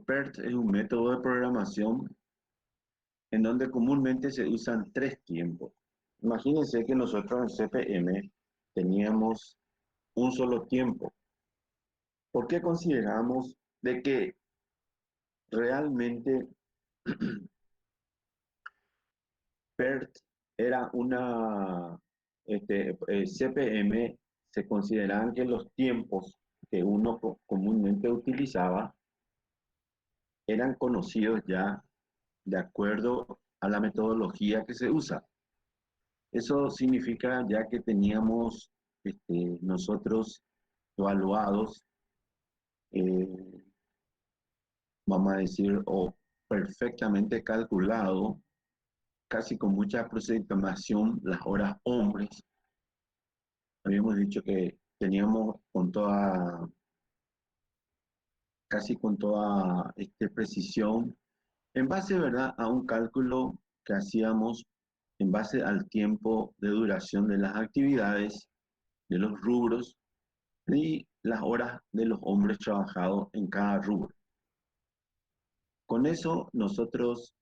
PERT es un método de programación en donde comúnmente se usan tres tiempos. Imagínense que nosotros en CPM teníamos un solo tiempo. ¿Por qué consideramos de que realmente PERT era CPM? Se consideraban que los tiempos que uno comúnmente utilizaba eran conocidos ya de acuerdo a la metodología que se usa. Eso significa ya que teníamos nosotros evaluados, eh, vamos a decir, o perfectamente calculado, casi con mucha aproximación, las horas hombres. Habíamos dicho que teníamos casi con toda precisión, en base, ¿verdad?, a un cálculo que hacíamos en base al tiempo de duración de las actividades, de los rubros y las horas de los hombres trabajados en cada rubro. Con eso nosotros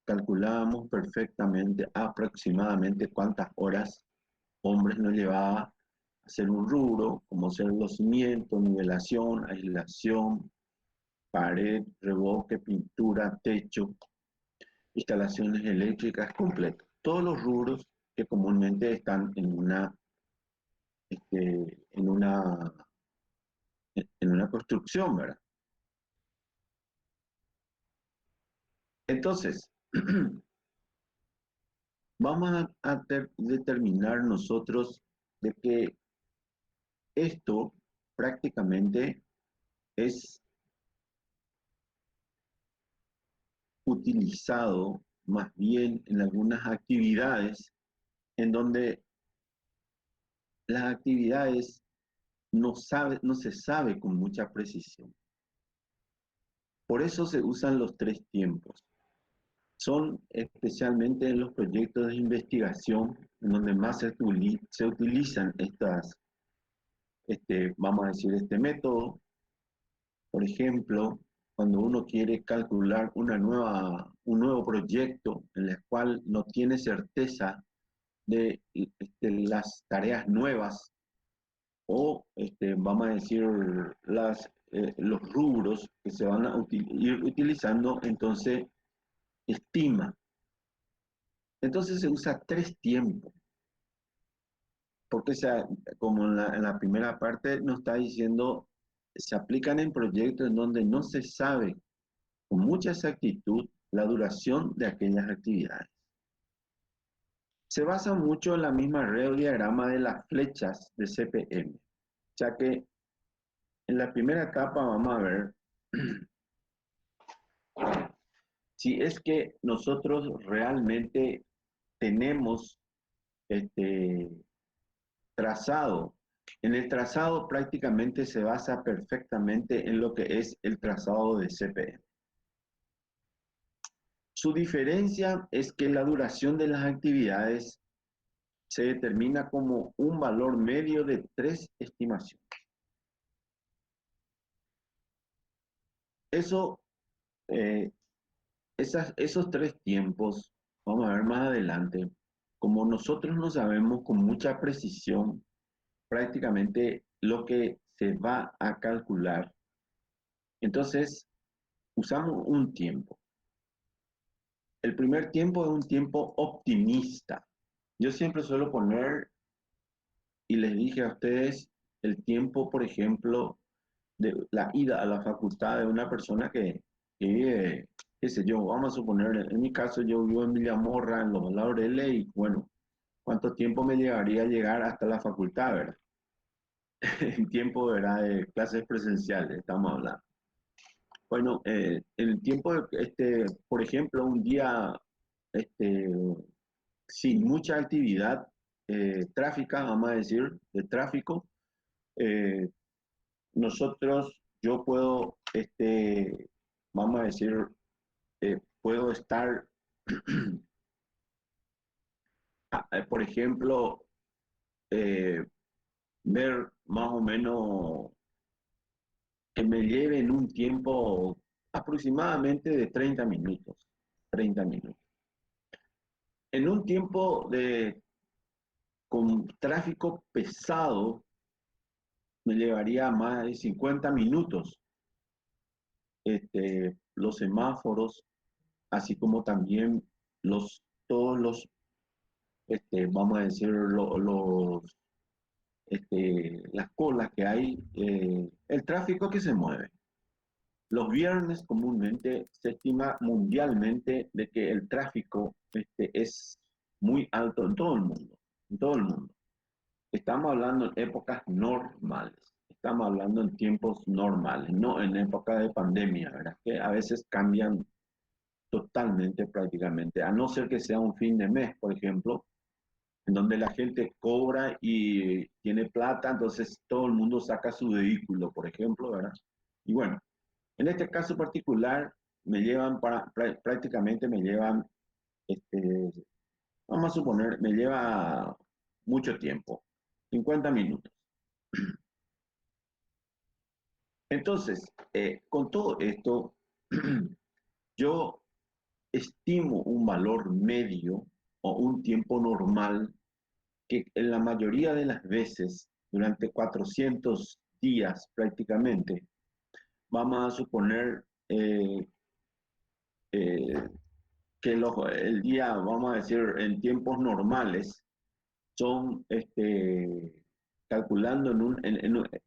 calculábamos perfectamente aproximadamente cuántas horas hombres nos llevaba hacer un rubro, como ser los cimientos, nivelación, aislación, pared, revoque, pintura, techo, instalaciones eléctricas completas. Todos los rubros que comúnmente están este, en una, en una construcción, ¿verdad? Entonces, vamos a determinar nosotros de que esto prácticamente es utilizado más bien en algunas actividades en donde las actividades no se sabe con mucha precisión. Por eso se usan los tres tiempos. Son especialmente en los proyectos de investigación en donde más se utilizan vamos a decir, este método. Por ejemplo, cuando uno quiere calcular un nuevo proyecto en el cual no tiene certeza de las tareas nuevas o, vamos a decir, los rubros que se van a ir utilizando, entonces estima. Entonces se usa tres tiempos, porque como en la primera parte nos está diciendo, se aplican en proyectos en donde no se sabe con mucha exactitud la duración de aquellas actividades. Se basa mucho en la misma red o diagrama de las flechas de CPM, ya que en la primera etapa vamos a ver si es que nosotros realmente tenemos este trazado. En el trazado prácticamente se basa perfectamente en lo que es el trazado de CPM. Su diferencia es que la duración de las actividades se determina como un valor medio de tres estimaciones. Eso, eh, esos tres tiempos, vamos a ver más adelante, como nosotros no sabemos con mucha precisión prácticamente lo que se va a calcular, entonces usamos un tiempo. El primer tiempo es un tiempo optimista. Yo siempre suelo poner, y les dije a ustedes, el tiempo, por ejemplo, de la ida a la facultad de una persona que vive, qué sé yo, vamos a suponer, en mi caso yo vivo en Villamorra, en Los Laureles, y bueno, ¿cuánto tiempo me llevaría a llegar hasta la facultad, verdad? En tiempo, ¿verdad?, de clases presenciales, estamos hablando. Bueno, el tiempo, por ejemplo, un día este, sin mucha actividad tráfica, vamos a decir, de tráfico, eh, yo puedo, vamos a decir, puedo estar, por ejemplo, eh, ver más o menos que me lleve en un tiempo, aproximadamente de 30 minutos. 30 minutos. En un tiempo con tráfico pesado, me llevaría más de 50 minutos. Los semáforos, así como también todos los, vamos a decir, las colas que hay, el tráfico que se mueve. Los viernes comúnmente se estima mundialmente de que el tráfico es muy alto en todo el mundo, en todo el mundo. Estamos hablando en épocas normales, estamos hablando en tiempos normales, no en época de pandemia, ¿verdad? Que a veces cambian totalmente prácticamente, a no ser que sea un fin de mes, por ejemplo, en donde la gente cobra y tiene plata, entonces todo el mundo saca su vehículo, por ejemplo, ¿verdad? Y bueno, en este caso particular, prácticamente me llevan, este, vamos a suponer, me lleva mucho tiempo, 50 minutos. Entonces, con todo esto, yo estimo un valor medio o un tiempo normal que en la mayoría de las veces, durante 400 días prácticamente, vamos a suponer eh, que el día, vamos a decir, en tiempos normales, son, calculando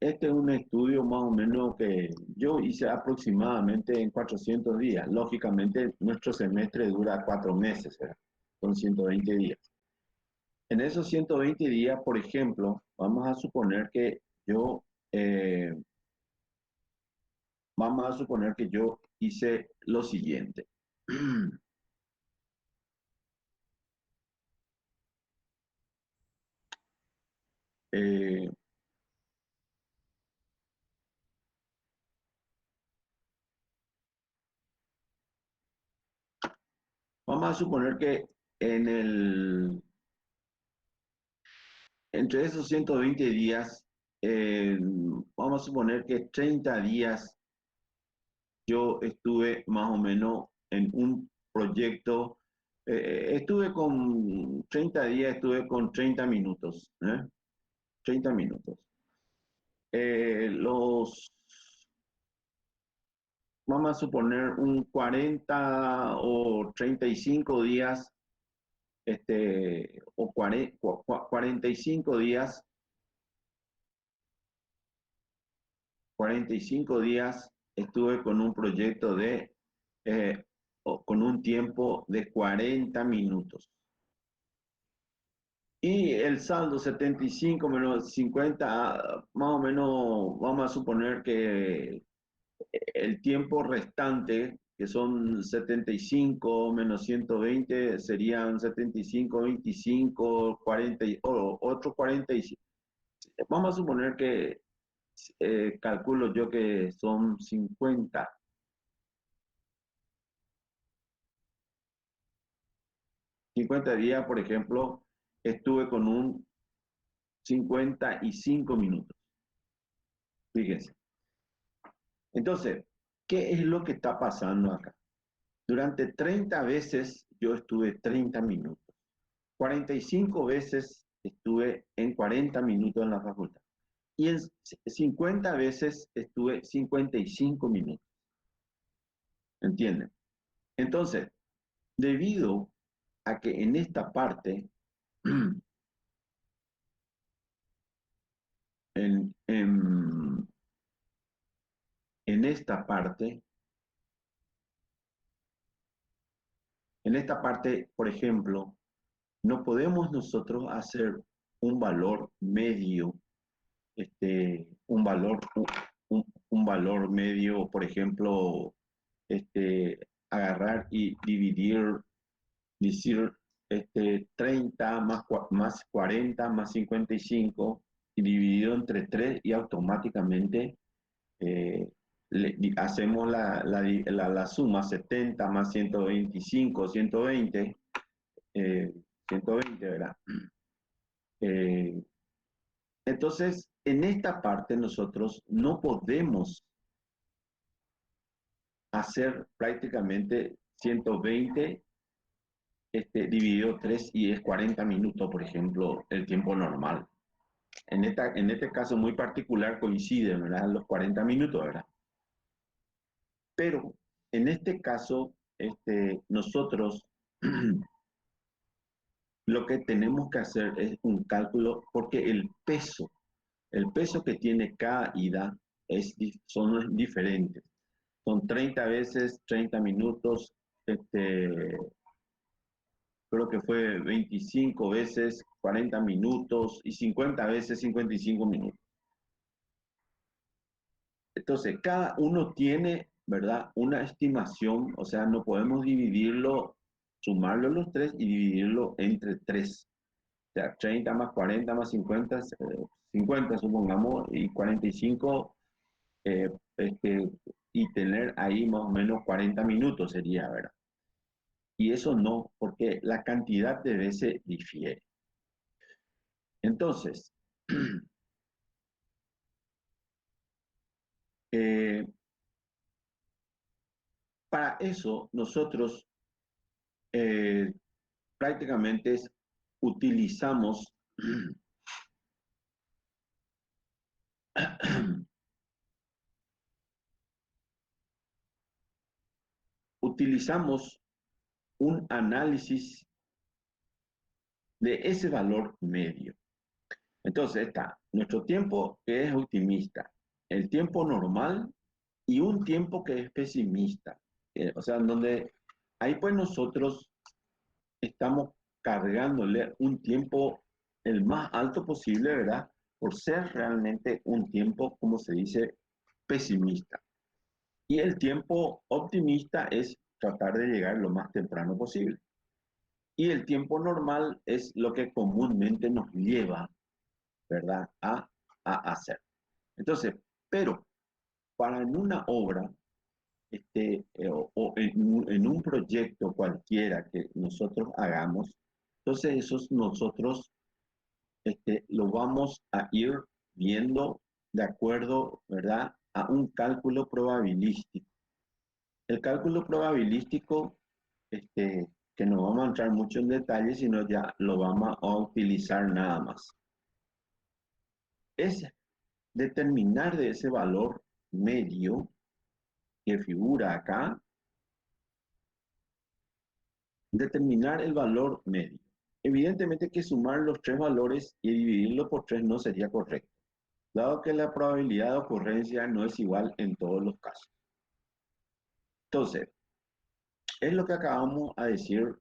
este es un estudio más o menos que yo hice aproximadamente en 400 días. Lógicamente, nuestro semestre dura 4 meses, ¿verdad? Son 120 días. En esos 120 días, por ejemplo, vamos a suponer que yo, eh, vamos a suponer que yo hice lo siguiente. Eh, Vamos a suponer que en entre esos 120 días, vamos a suponer que 30 días yo estuve más o menos en un proyecto, estuve con 30 días, estuve con 30 minutos, 30 minutos. Los, vamos a suponer un 40 o 35 días, o 45 días, 45 días estuve con un proyecto con un tiempo de 40 minutos. Y el saldo 75 menos 50, más o menos vamos a suponer que el tiempo restante, que son 75 menos 120, serían 75, 25, 40, o otro 45. Vamos a suponer que calculo yo que son 50 días, por ejemplo, estuve con un 55 minutos. Fíjense. Entonces, ¿qué es lo que está pasando acá? Durante 30 veces yo estuve 30 minutos. 45 veces estuve en 40 minutos en la facultad. Y en 50 veces estuve 55 minutos. ¿Entienden? Entonces, debido a que en esta parte, en, en, en esta parte, en esta parte, por ejemplo, no podemos nosotros hacer un valor medio, un valor medio, por ejemplo, agarrar y dividir, decir, 30 más 40 más 55 y dividido entre 3 y automáticamente eh, hacemos la suma 70 más 125, 120, 120, ¿verdad? Eh, entonces, en esta parte nosotros no podemos hacer prácticamente 120 dividido 3 y es 40 minutos, por ejemplo, el tiempo normal. En este caso muy particular coincide, ¿verdad? Los 40 minutos, ¿verdad? Pero en este caso, nosotros lo que tenemos que hacer es un cálculo porque el peso que tiene cada ida son diferentes. Son 30 veces 30 minutos, creo que fue 25 veces 40 minutos y 50 veces 55 minutos. Entonces, cada uno tiene, ¿verdad? Una estimación, o sea, no podemos dividirlo, sumarlo los tres y dividirlo entre tres. O sea, 30 más 40 más 50, 50 supongamos, y 45, eh, este, y tener ahí más o menos 40 minutos sería, ¿verdad? Y eso no, porque la cantidad de veces difiere. Entonces, eh, para eso nosotros eh, prácticamente utilizamos, utilizamos un análisis de ese valor medio. Entonces está nuestro tiempo que es optimista, el tiempo normal y un tiempo que es pesimista. O sea, en donde ahí pues nosotros estamos cargándole un tiempo el más alto posible, ¿verdad? Por ser realmente un tiempo, como se dice, pesimista. Y el tiempo optimista es tratar de llegar lo más temprano posible. Y el tiempo normal es lo que comúnmente nos lleva, ¿verdad?, a hacer. Entonces, pero para en una obra o en un proyecto cualquiera que nosotros hagamos, entonces esos nosotros lo vamos a ir viendo de acuerdo, ¿verdad?, a un cálculo probabilístico. El cálculo probabilístico, que no vamos a entrar mucho en detalle, sino ya lo vamos a utilizar nada más. Es determinar de ese valor medio que figura acá, determinar el valor medio. Evidentemente que sumar los tres valores y dividirlo por tres no sería correcto, dado que la probabilidad de ocurrencia no es igual en todos los casos. Entonces, es lo que acabamos de decir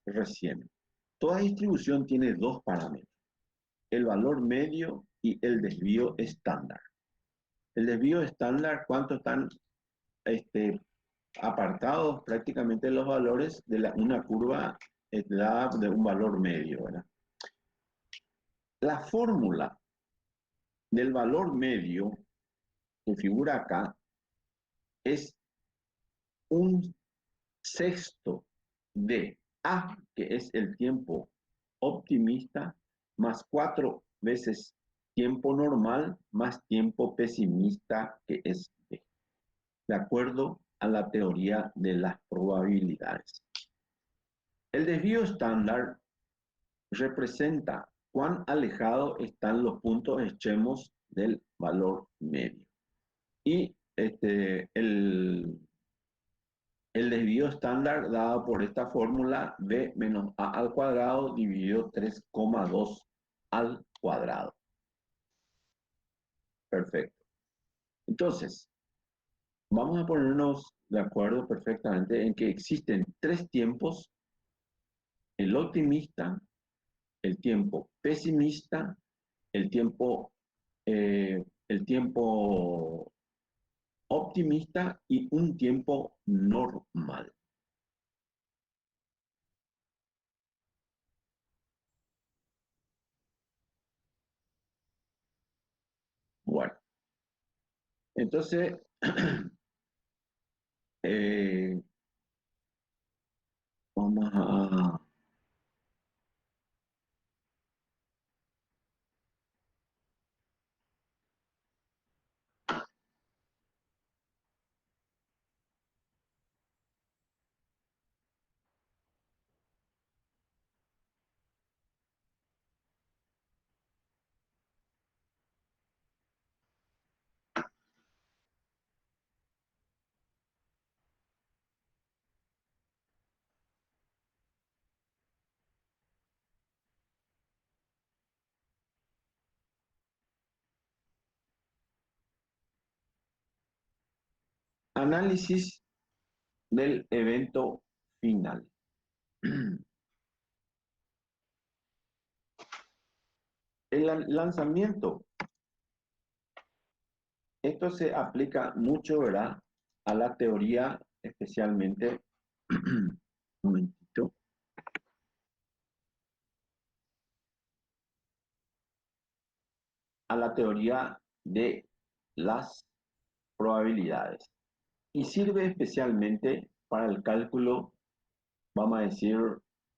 recién. Toda distribución tiene dos parámetros, el valor medio y el desvío estándar. El desvío estándar, ¿cuánto están apartados prácticamente los valores de una curva dada de un valor medio, ¿verdad? La fórmula del valor medio que figura acá es un sexto de A, que es el tiempo optimista, más 4 veces tiempo normal, más tiempo pesimista, que es B, de acuerdo a la teoría de las probabilidades. El desvío estándar representa cuán alejados están los puntos extremos del valor medio. Y el desvío estándar dado por esta fórmula b menos a al cuadrado dividido 3,2 al cuadrado. Perfecto. Entonces, vamos a ponernos de acuerdo perfectamente en que existen tres tiempos: el optimista, el tiempo pesimista, el tiempo optimista y un tiempo normal. Bueno, entonces, eh, vamos a... Análisis del evento final. El lanzamiento, esto se aplica mucho, ¿verdad? A la teoría, especialmente, un momentito, a la teoría de las probabilidades. Y sirve especialmente para el cálculo, vamos a decir,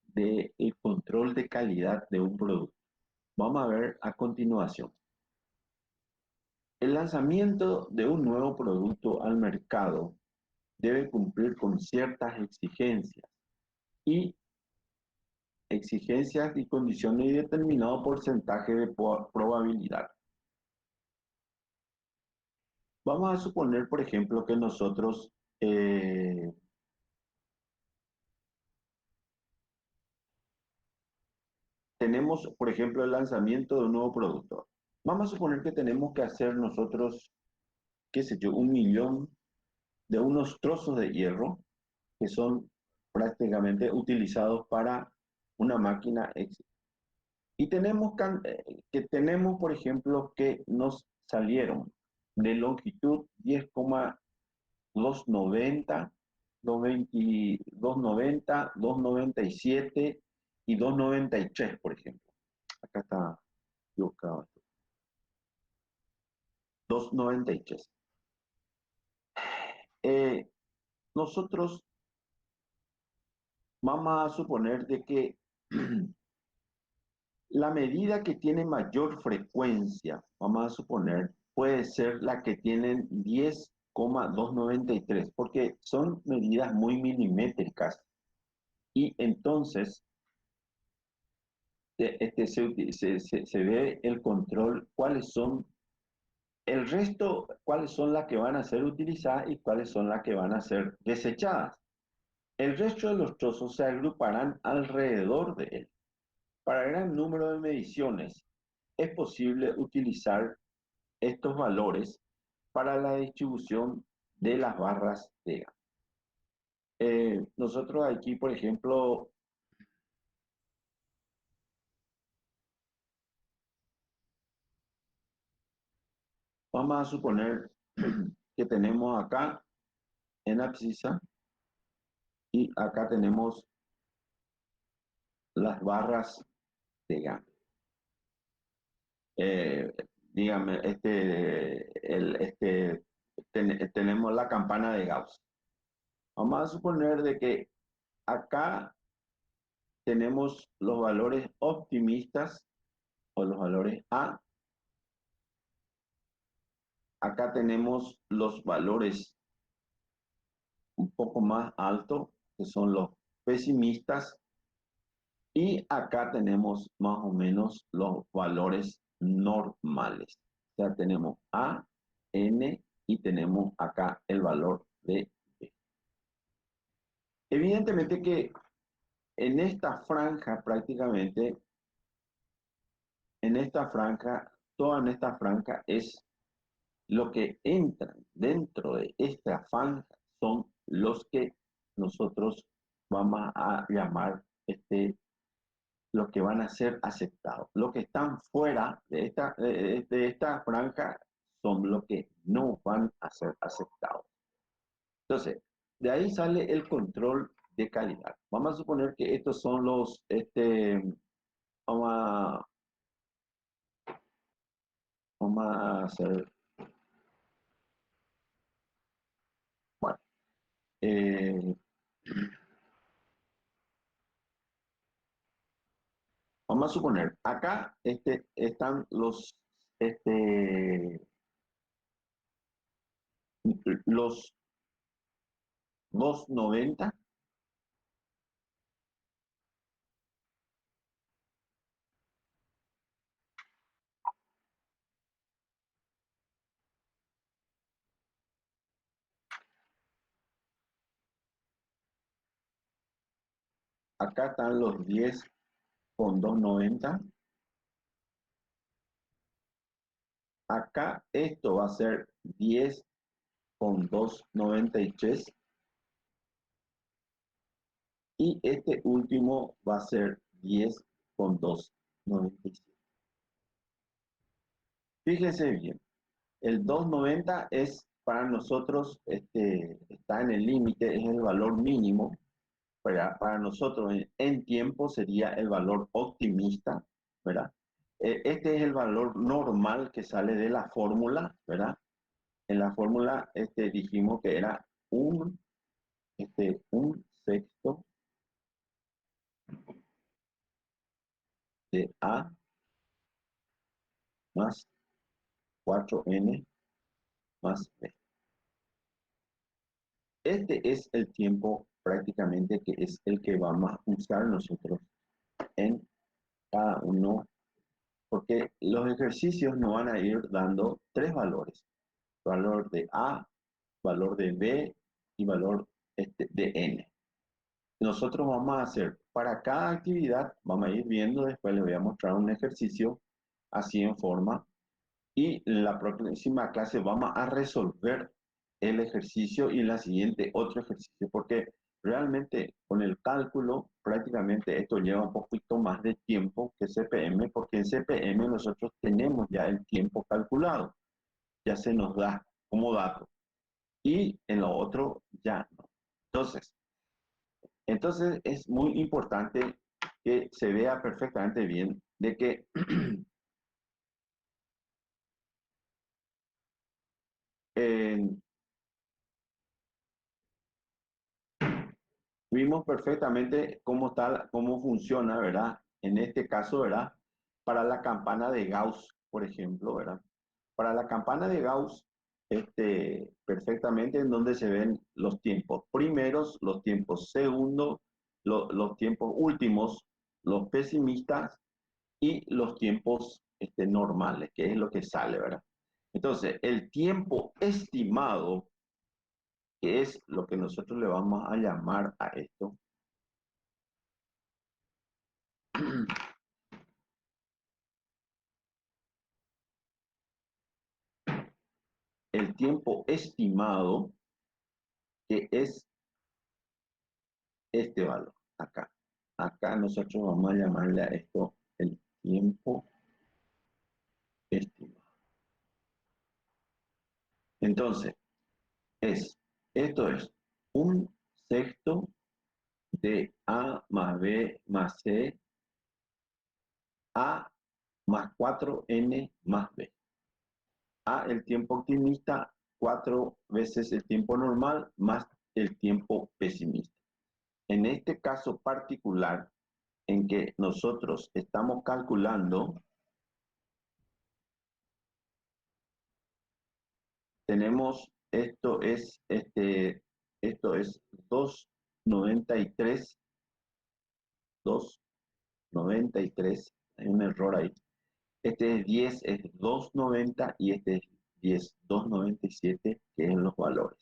del control de calidad de un producto. Vamos a ver a continuación. El lanzamiento de un nuevo producto al mercado debe cumplir con ciertas y exigencias y condiciones y determinado porcentaje de probabilidad. Vamos a suponer, por ejemplo, que nosotros tenemos, por ejemplo, el lanzamiento de un nuevo producto. Vamos a suponer que tenemos que hacer nosotros, qué sé yo, 1.000.000 de unos trozos de hierro que son prácticamente utilizados para una máquina. Y tenemos, por ejemplo, que nos salieron de longitud 10,290, 290, 297 y 293, por ejemplo. Acá está equivocado. 293. Eh, nosotros vamos a suponer de que la medida que tiene mayor frecuencia, vamos a suponer, puede ser la que tienen 10,293, porque son medidas muy milimétricas y entonces se ve el control, el resto, cuáles son las que van a ser utilizadas y cuáles son las que van a ser desechadas. El resto de los trozos se agruparán alrededor de él. Para gran número de mediciones es posible utilizar estos valores para la distribución de las barras de gas. Nosotros aquí, por ejemplo, vamos a suponer que tenemos acá en abscisa y acá tenemos las barras de gas. Eh, dígame, tenemos la campana de Gauss. Vamos a suponer de que acá tenemos los valores optimistas o los valores A. Acá tenemos los valores un poco más altos, que son los pesimistas. Y acá tenemos más o menos los valores normales. O sea, tenemos A, N y tenemos acá el valor de B. Evidentemente que en esta franja prácticamente, toda en esta franja es lo que entran dentro de esta franja son los que nosotros vamos a llamar los que van a ser aceptados. Los que están fuera de esta franja son los que no van a ser aceptados. Entonces, de ahí sale el control de calidad. Vamos a suponer que estos son vamos a, vamos a hacer, bueno, eh, vamos a suponer, acá están los 290. Acá están los 10,290. Acá esto va a ser 10 con 2,93 y este último va a ser 10 con 2,97. Fíjense bien, el 2,90 es para nosotros, está en el límite, es el valor mínimo. Para nosotros en tiempo sería el valor optimista, ¿verdad? Este es el valor normal que sale de la fórmula, ¿verdad? En la fórmula dijimos que era un sexto de A más 4N más B. Este es el tiempo prácticamente que es el que vamos a usar nosotros en cada uno, porque los ejercicios nos van a ir dando tres valores: valor de A, valor de B y valor de N. Nosotros vamos a hacer para cada actividad, vamos a ir viendo, después les voy a mostrar un ejercicio así en forma, y en la próxima clase vamos a resolver el ejercicio y en la siguiente otro ejercicio, porque realmente con el cálculo prácticamente esto lleva un poquito más de tiempo que CPM, porque en CPM nosotros tenemos ya el tiempo calculado, ya se nos da como dato, y en lo otro ya no. Entonces es muy importante que se vea perfectamente bien de que eh, vimos perfectamente cómo está, cómo funciona, ¿verdad? En este caso, ¿verdad? Para la campana de Gauss, por ejemplo, ¿verdad? Para la campana de Gauss, perfectamente en donde se ven los tiempos primeros, los tiempos segundos, los tiempos últimos, los pesimistas y los tiempos normales, que es lo que sale, ¿verdad? Entonces, el tiempo estimado, que es lo que nosotros le vamos a llamar a esto, el tiempo estimado, que es este valor, acá. Acá nosotros vamos a llamarle a esto el tiempo estimado. Entonces, esto es un sexto de A más B más C, A más 4N más B. A, el tiempo optimista, 4 veces el tiempo normal más el tiempo pesimista. En este caso particular, en que nosotros estamos calculando, tenemos, esto es 2,93, 2,93, hay un error ahí. Este es 10, es 2,90 y este es 10, 2,97, que es los valores.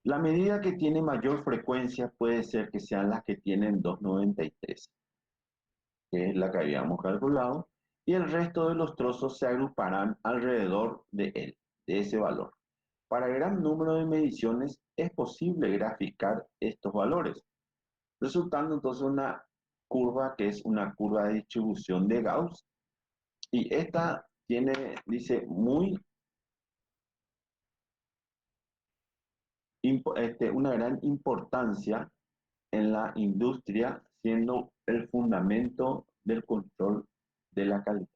La medida que tiene mayor frecuencia puede ser que sean las que tienen 2,93, que es la que habíamos calculado, y el resto de los trozos se agruparán alrededor de él, de ese valor. Para gran número de mediciones es posible graficar estos valores, resultando entonces una curva que es una curva de distribución de Gauss, y esta dice, una gran importancia en la industria, siendo el fundamento del control de la calidad.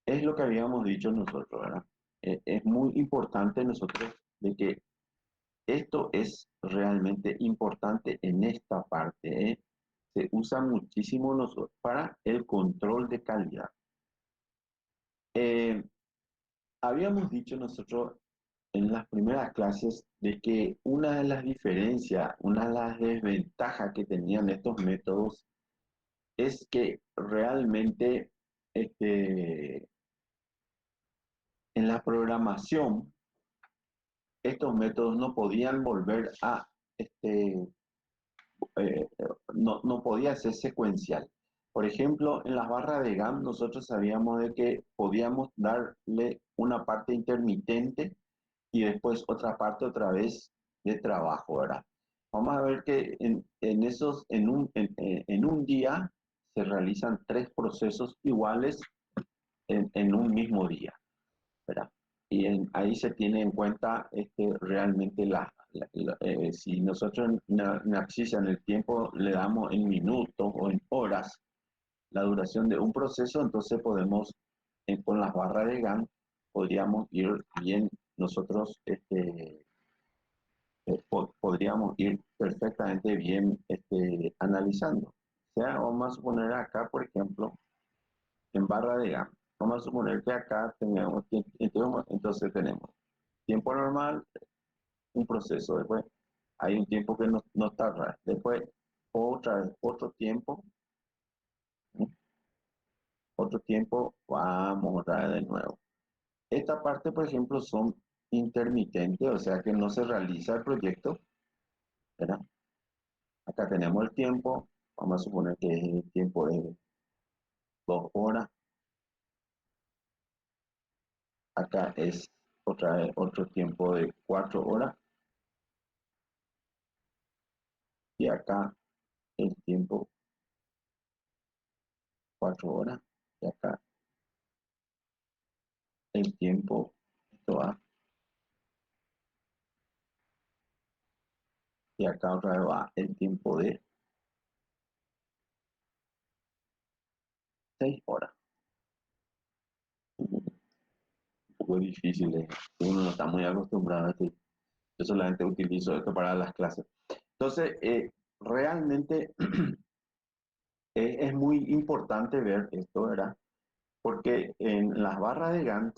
Es lo que habíamos dicho nosotros, ¿verdad? Es muy importante nosotros de que esto es realmente importante en esta parte, ¿eh? Se usa muchísimo nosotros para el control de calidad. Eh, Habíamos dicho nosotros en las primeras clases de que una de las diferencias, una de las desventajas que tenían estos métodos es que realmente en la programación estos métodos no podían volver a, eh, no podía ser secuencial. Por ejemplo, en las barras de GAN nosotros sabíamos de que podíamos darle una parte intermitente y después otra parte otra vez de trabajo, ¿verdad? Vamos a ver que en un día se realizan 3 procesos iguales en un mismo día, ¿verdad? Y ahí se tiene en cuenta realmente si nosotros en el tiempo le damos en minutos o en horas la duración de un proceso, entonces podemos, con las barras de Gantt, podríamos ir bien nosotros, podríamos ir perfectamente bien analizando. O sea, vamos a suponer acá, por ejemplo, en barra de Gantt, vamos a suponer que acá tengamos, entonces tenemos tiempo normal, un proceso, después hay un tiempo que no tarda, después otra vez otro tiempo, ¿sí? Otro tiempo, vamos otra vez de nuevo. Esta parte, por ejemplo, son intermitentes, o sea que no se realiza el proyecto, ¿verdad? Acá tenemos el tiempo, vamos a suponer que es el tiempo de 2 horas, acá es otra vez otro tiempo de 4 horas, y acá el tiempo 4 horas, y acá el tiempo, esto va, y acá otra vez va el tiempo de 6 horas. Un poco difícil, uno no está muy acostumbrado a esto. Yo solamente utilizo esto para las clases. Entonces, realmente es muy importante ver esto, ¿verdad? Porque en las barras de Gantt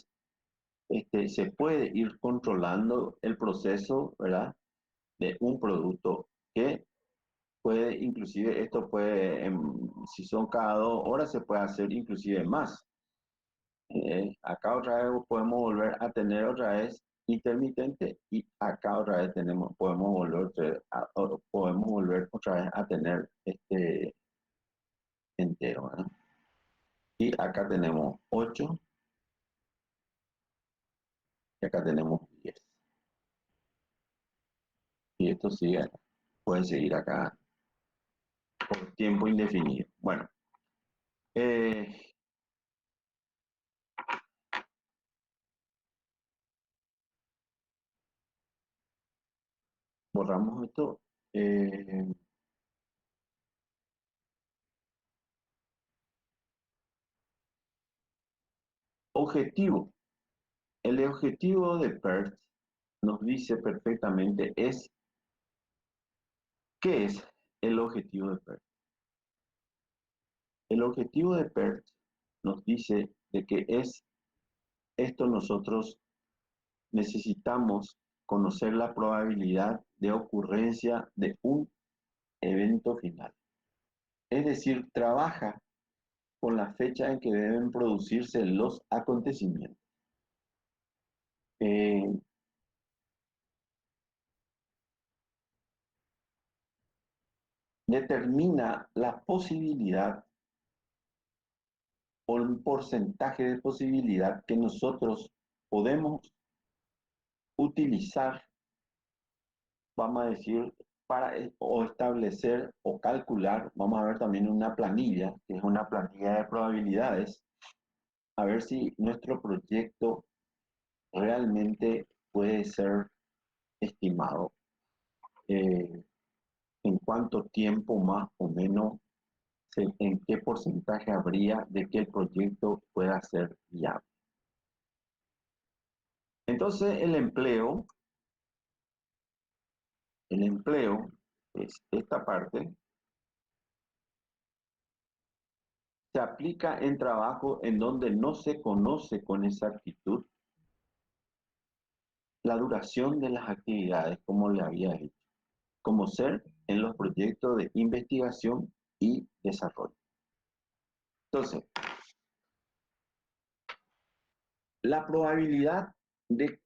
se puede ir controlando el proceso, ¿verdad? De un producto que puede, inclusive, esto puede, si son cada 2 horas, se puede hacer inclusive más. Acá otra vez podemos volver a tener otra vez intermitente, y acá otra vez podemos volver otra vez a tener entero, ¿verdad? Y acá tenemos 8 y acá tenemos 10. Y esto sigue, puede seguir acá por tiempo indefinido. Bueno, eh, borramos esto. Eh, Objetivo. El objetivo de PERT nos dice perfectamente ¿qué es el objetivo de PERT? El objetivo de PERT nos dice de que es esto: nosotros necesitamos conocer la probabilidad de ocurrencia de un evento final. Es decir, trabaja con la fecha en que deben producirse los acontecimientos. Eh, Determina la posibilidad o el porcentaje de posibilidad que nosotros podemos utilizar, vamos a decir, para o establecer o calcular. Vamos a ver también una planilla, que es una planilla de probabilidades, a ver si nuestro proyecto realmente puede ser estimado, eh, en cuánto tiempo más o menos, en qué porcentaje habría de que el proyecto pueda ser viable. Entonces, el empleo es esta parte, se aplica en trabajo en donde no se conoce con exactitud la duración de las actividades, como le había dicho, como ser en los proyectos de investigación y desarrollo. Entonces, la probabilidad de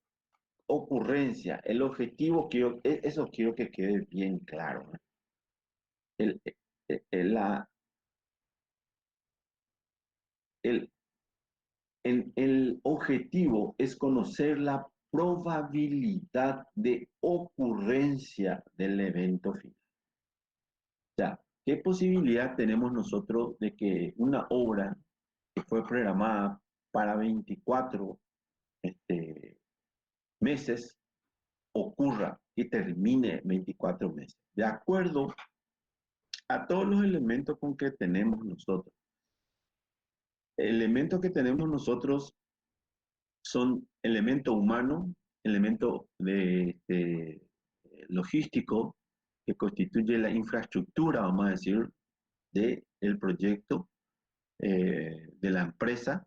ocurrencia, el objetivo, eso quiero que quede bien claro, ¿no? El, la, el, el objetivo es conocer la probabilidad de ocurrencia del evento final. O sea, ¿qué posibilidad tenemos nosotros de que una obra que fue programada para 24 meses ocurra y termine 24 meses? De acuerdo a todos los elementos con que tenemos nosotros. Elementos que tenemos nosotros son elemento humano, elemento logístico, que constituye la infraestructura, vamos a decir, del proyecto, de la empresa,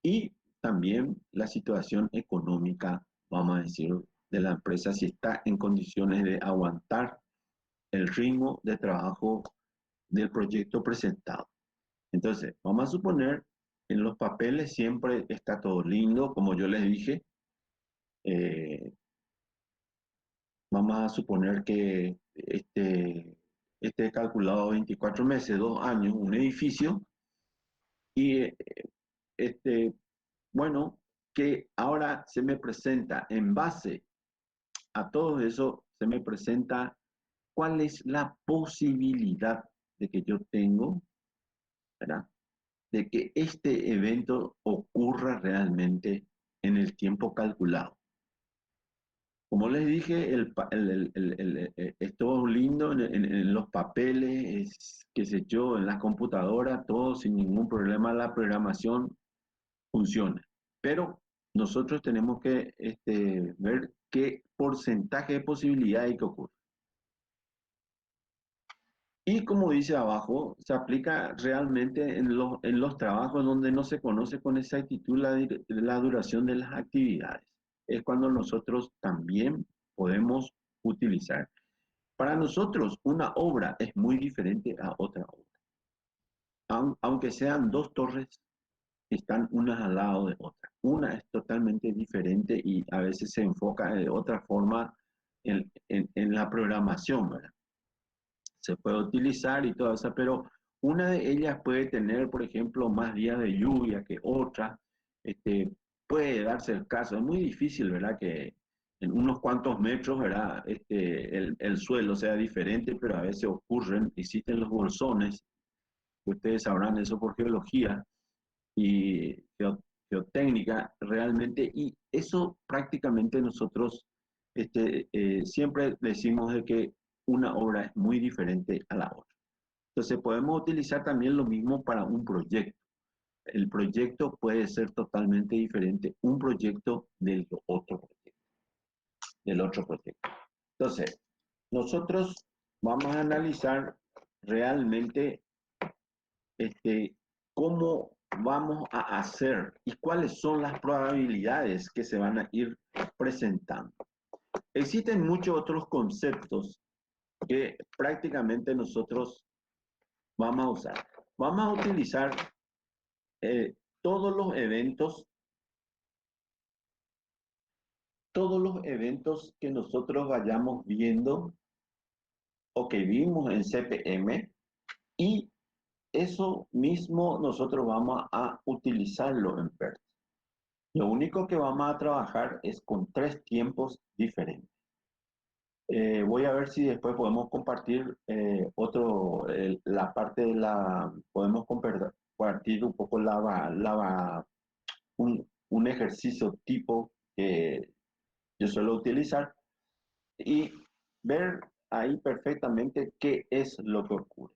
y también la situación económica, vamos a decir, de la empresa, si está en condiciones de aguantar el ritmo de trabajo del proyecto presentado. Entonces, vamos a suponer, en los papeles siempre está todo lindo, como yo les dije. Vamos a suponer que esté calculado 24 meses, 2 años, un edificio, y este, bueno, que ahora se me presenta en base a todo eso, se me presenta cuál es la posibilidad de que yo tengo, ¿verdad? De que este evento ocurra realmente en el tiempo calculado. Como les dije, es todo lindo en los papeles, qué sé yo, en la computadora, todo sin ningún problema, la programación funciona. Pero nosotros tenemos que ver qué porcentaje de posibilidad hay que ocurra. Y como dice abajo, se aplica realmente en los trabajos donde no se conoce con exactitud la duración de las actividades. Es cuando nosotros también podemos utilizar. Para nosotros, una obra es muy diferente a otra obra. Aunque sean dos torres, están unas al lado de otras. Una es totalmente diferente y a veces se enfoca de otra forma en la programación, ¿verdad? Se puede utilizar y todo eso, pero una de ellas puede tener, por ejemplo, más días de lluvia que otra. Puede darse el caso, es muy difícil, ¿verdad? Que en unos cuantos metros, ¿verdad? El suelo sea diferente, pero a veces ocurren, existen los bolsones, que ustedes sabrán eso por geología y geotécnica realmente, y eso prácticamente nosotros siempre decimos de que una obra es muy diferente a la otra. Entonces podemos utilizar también lo mismo para un proyecto. El proyecto puede ser totalmente diferente un proyecto del otro proyecto, del otro proyecto. Entonces, nosotros vamos a analizar realmente cómo vamos a hacer y cuáles son las probabilidades que se van a ir presentando. Existen muchos otros conceptos que prácticamente nosotros vamos a usar. Vamos a utilizar eh, todos los eventos, todos los eventos que nosotros vayamos viendo o que vimos en CPM, y eso mismo nosotros vamos a utilizarlo en PERT. Lo único que vamos a trabajar es con 3 tiempos diferentes. Voy a ver si después podemos compartir la parte de podemos compartir un poco un ejercicio tipo que yo suelo utilizar y ver ahí perfectamente qué es lo que ocurre.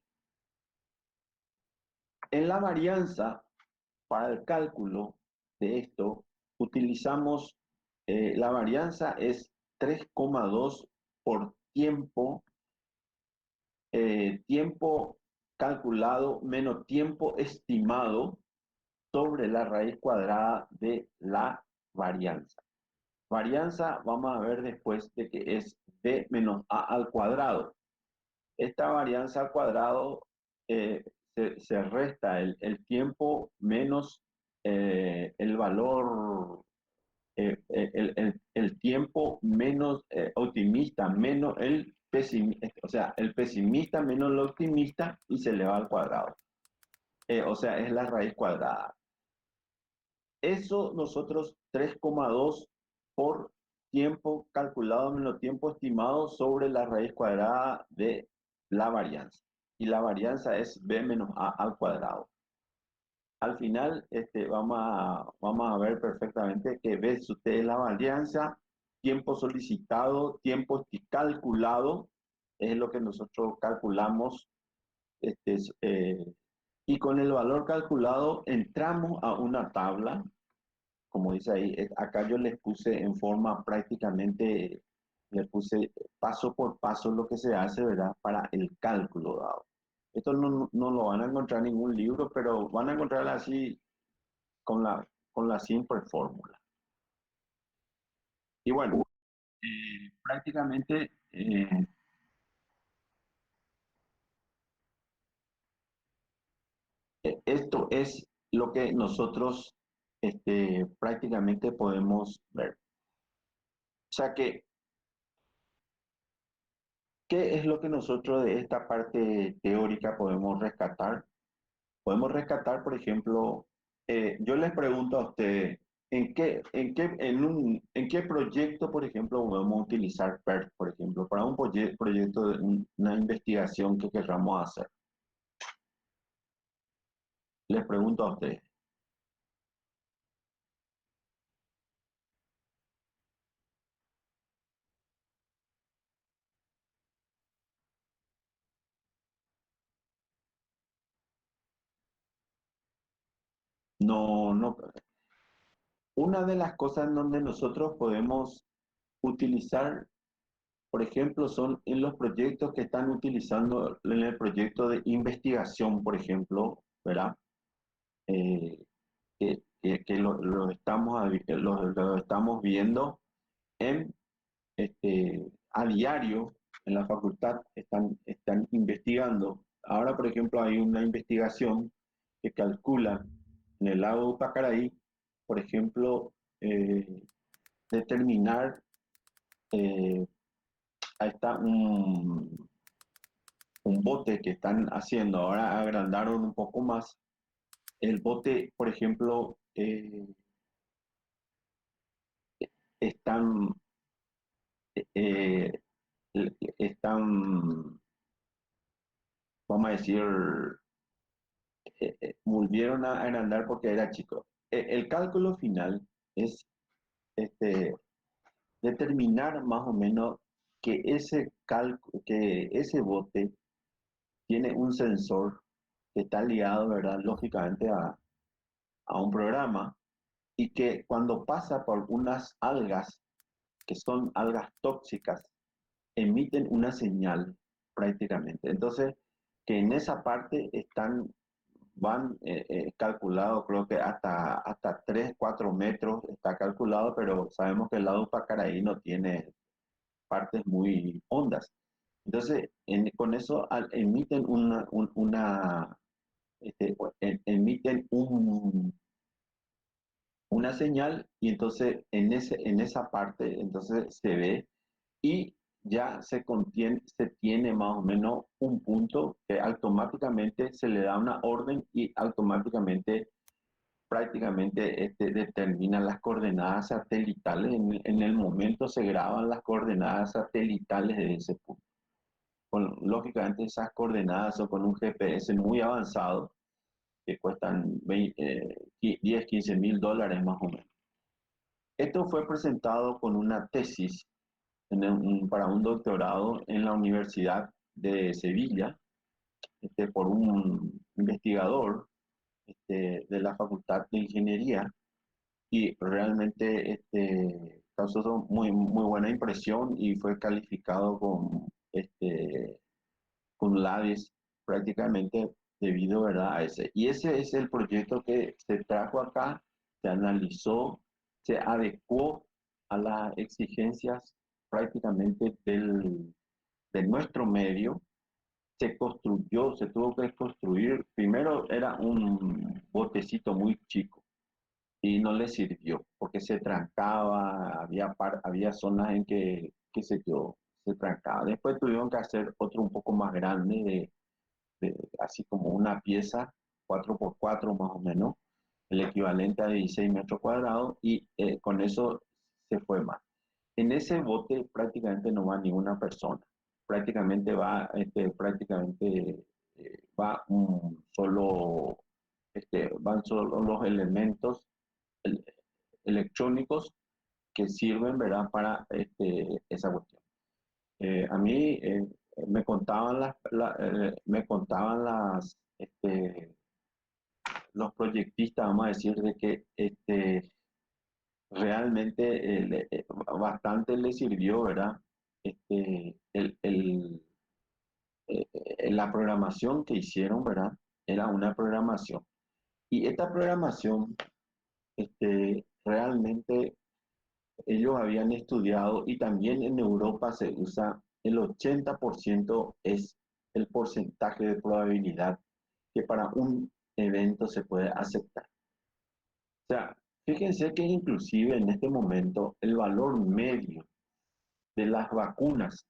En la varianza, para el cálculo de esto, utilizamos, la varianza es 3,2 por tiempo calculado menos tiempo estimado sobre la raíz cuadrada de la varianza. Varianza, vamos a ver después de que es b menos a al cuadrado. Esta varianza al cuadrado se resta tiempo menos el valor, el tiempo menos optimista, menos el pesimista, o sea, el pesimista menos el optimista, y se le va al cuadrado. O sea, es la raíz cuadrada. Eso nosotros 3,2 por tiempo calculado menos tiempo estimado sobre la raíz cuadrada de la varianza. Y la varianza es b menos a al cuadrado. Al final vamos a ver perfectamente que ves ustedes la varianza, tiempo solicitado, tiempo calculado, es lo que nosotros calculamos. Este, es, y con el valor calculado entramos a una tabla, como dice ahí, acá yo les puse en forma prácticamente, les puse paso por paso lo que se hace, ¿verdad? Para el cálculo dado. Esto no lo van a encontrar en ningún libro, pero van a encontrar así con la simple fórmula. Y bueno, prácticamente esto es lo que nosotros prácticamente podemos ver. O sea que, ¿qué es lo que nosotros de esta parte teórica podemos rescatar? Podemos rescatar, por ejemplo, yo les pregunto a ustedes, ¿en qué proyecto, por ejemplo, podemos utilizar PERT, por ejemplo, para un proyecto de una investigación que queramos hacer? Les pregunto a ustedes. No, no. Una de las cosas en donde nosotros podemos utilizar, por ejemplo, son en los proyectos que están utilizando, en el proyecto de investigación, por ejemplo, ¿verdad? Eh, que lo estamos viendo en, a diario en la facultad, están investigando. Ahora, por ejemplo, hay una investigación que calcula en el lago Pacaraí, por ejemplo, eh, determinar, eh, ahí está un bote que están haciendo, ahora agrandaron un poco más. El bote, por ejemplo, están, eh, están, vamos a decir, volvieron a agrandar porque era chico. El cálculo final es este, determinar más o menos que ese bote tiene un sensor que está ligado, ¿verdad? Lógicamente a un programa y que cuando pasa por unas algas, que son algas tóxicas, emiten una señal prácticamente. Entonces, que en esa parte van calculado, creo que hasta 3 4 metros está calculado, pero sabemos que el lado Pacaraí no tiene partes muy hondas. Entonces, con eso emiten emiten una señal y entonces en esa parte entonces se ve y ya se tiene más o menos un punto que automáticamente se le da una orden y automáticamente prácticamente determina las coordenadas satelitales. En el momento se graban las coordenadas satelitales de ese punto. Lógicamente esas coordenadas son con un GPS muy avanzado que cuestan 10, 15 mil dólares más o menos. Esto fue presentado con una tesis para un doctorado en la Universidad de Sevilla por un investigador de la Facultad de Ingeniería y realmente causó muy buena impresión y fue calificado con LADES prácticamente debido, ¿verdad? A ese. Y ese es el proyecto que se trajo acá, se analizó, se adecuó a las exigencias prácticamente de nuestro medio, se construyó, se tuvo que construir, primero era un botecito muy chico y no le sirvió porque se trancaba, había zonas en que se trancaba. Después tuvieron que hacer otro un poco más grande, así como una pieza 4x4 más o menos, el equivalente a 16 metros cuadrados y con eso se fue más. En ese bote prácticamente no va ninguna persona, prácticamente va un solo, van solo los elementos el- electrónicos que sirven, ¿verdad?, para esa cuestión. A mí me contaban los proyectistas, vamos a decir, de que realmente bastante le sirvió, ¿verdad? Este, el, el, la programación que hicieron, ¿verdad? Era una programación. Y esta programación, realmente ellos habían estudiado y también en Europa se usa el 80% es el porcentaje de probabilidad que para un evento se puede aceptar. O sea, fíjense que inclusive en este momento el valor medio de las vacunas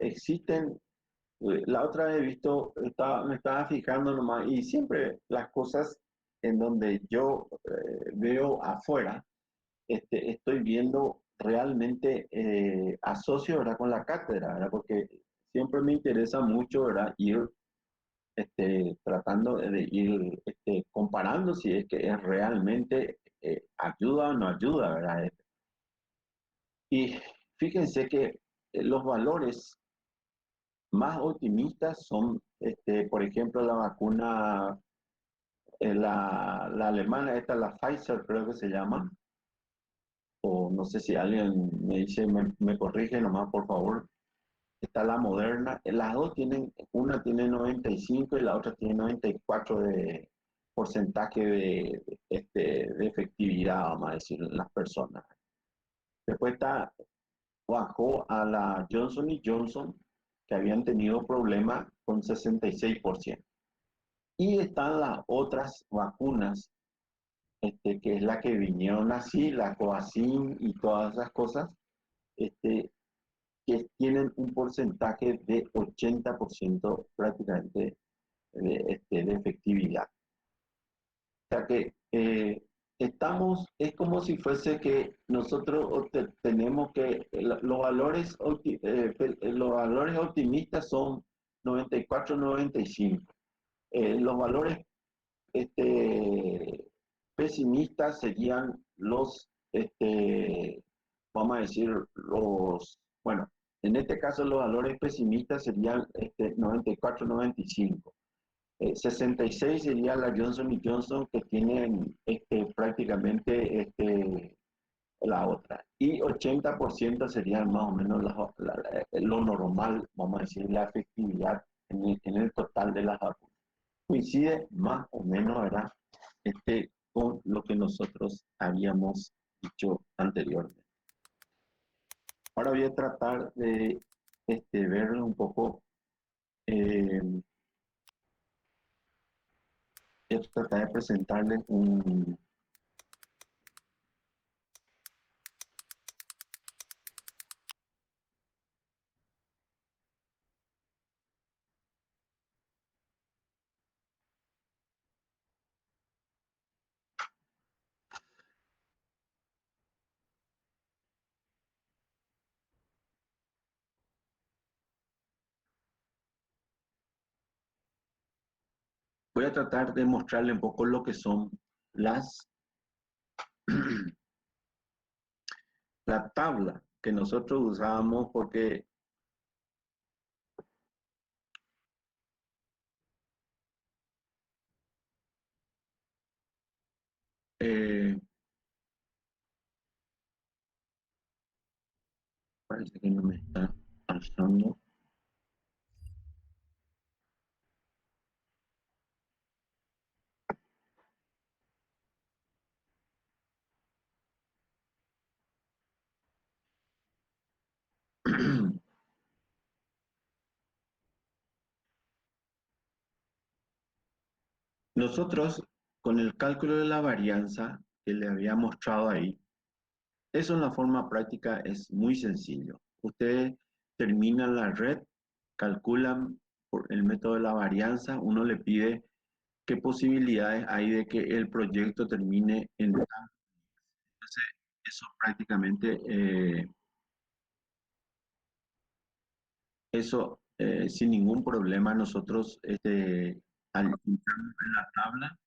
existen. La otra vez he visto, me estaba fijando nomás, y siempre las cosas en donde yo veo afuera, estoy viendo realmente asocio, ¿verdad?, con la cátedra, ¿verdad? Porque siempre me interesa mucho, ¿verdad?, ir tratando de ir comparando si es que es realmente ayuda o no ayuda, ¿verdad? Y fíjense que los valores más optimistas son, por ejemplo, la vacuna, la alemana, esta, la Pfizer, creo que se llama, o no sé si alguien me dice, me corrige nomás, por favor. Está la Moderna, las dos tienen, una tiene 95 y la otra tiene 94 de porcentaje de efectividad, vamos a decir, en las personas. Después bajó a la Johnson y Johnson, que habían tenido problemas con 66%. Y están las otras vacunas, que es la que vinieron así, la Coacin y todas esas cosas, este, que tienen un porcentaje de 80% prácticamente de efectividad. O sea que es como si fuese que nosotros tenemos que, los valores optimistas son 94, 95. Los valores pesimistas serían vamos a decir, bueno, en este caso los valores pesimistas serían 94, 95. 66 sería la Johnson y Johnson que tienen prácticamente la otra. Y 80% serían más o menos lo normal, vamos a decir, la efectividad en el total de las vacunas. Coincide más o menos, ¿verdad? Con lo que nosotros habíamos dicho anteriormente. Ahora voy a tratar de ver un poco, eh, voy a tratar de presentarles un... Voy a tratar de mostrarle un poco lo que son las la tabla que nosotros usábamos porque eh, parece que no me está pasando. Nosotros, con el cálculo de la varianza que le había mostrado ahí, eso en la forma práctica es muy sencillo. Ustedes terminan la red, calculan por el método de la varianza, uno le pide qué posibilidades hay de que el proyecto termine en Entonces, eso prácticamente, sin ningún problema nosotros, al entrar en la tabla,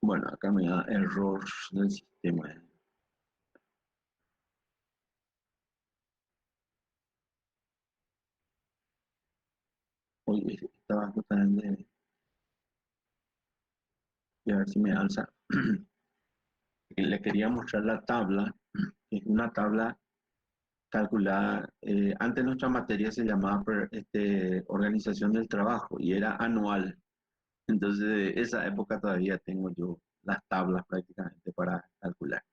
bueno, acá me da error del sistema. Hoy estaba justamente, voy a ver si me alza. Le quería mostrar la tabla, es una tabla calculada, antes nuestra materia se llamaba organización del trabajo y era anual. Entonces, de esa época todavía tengo yo las tablas prácticamente para calcular.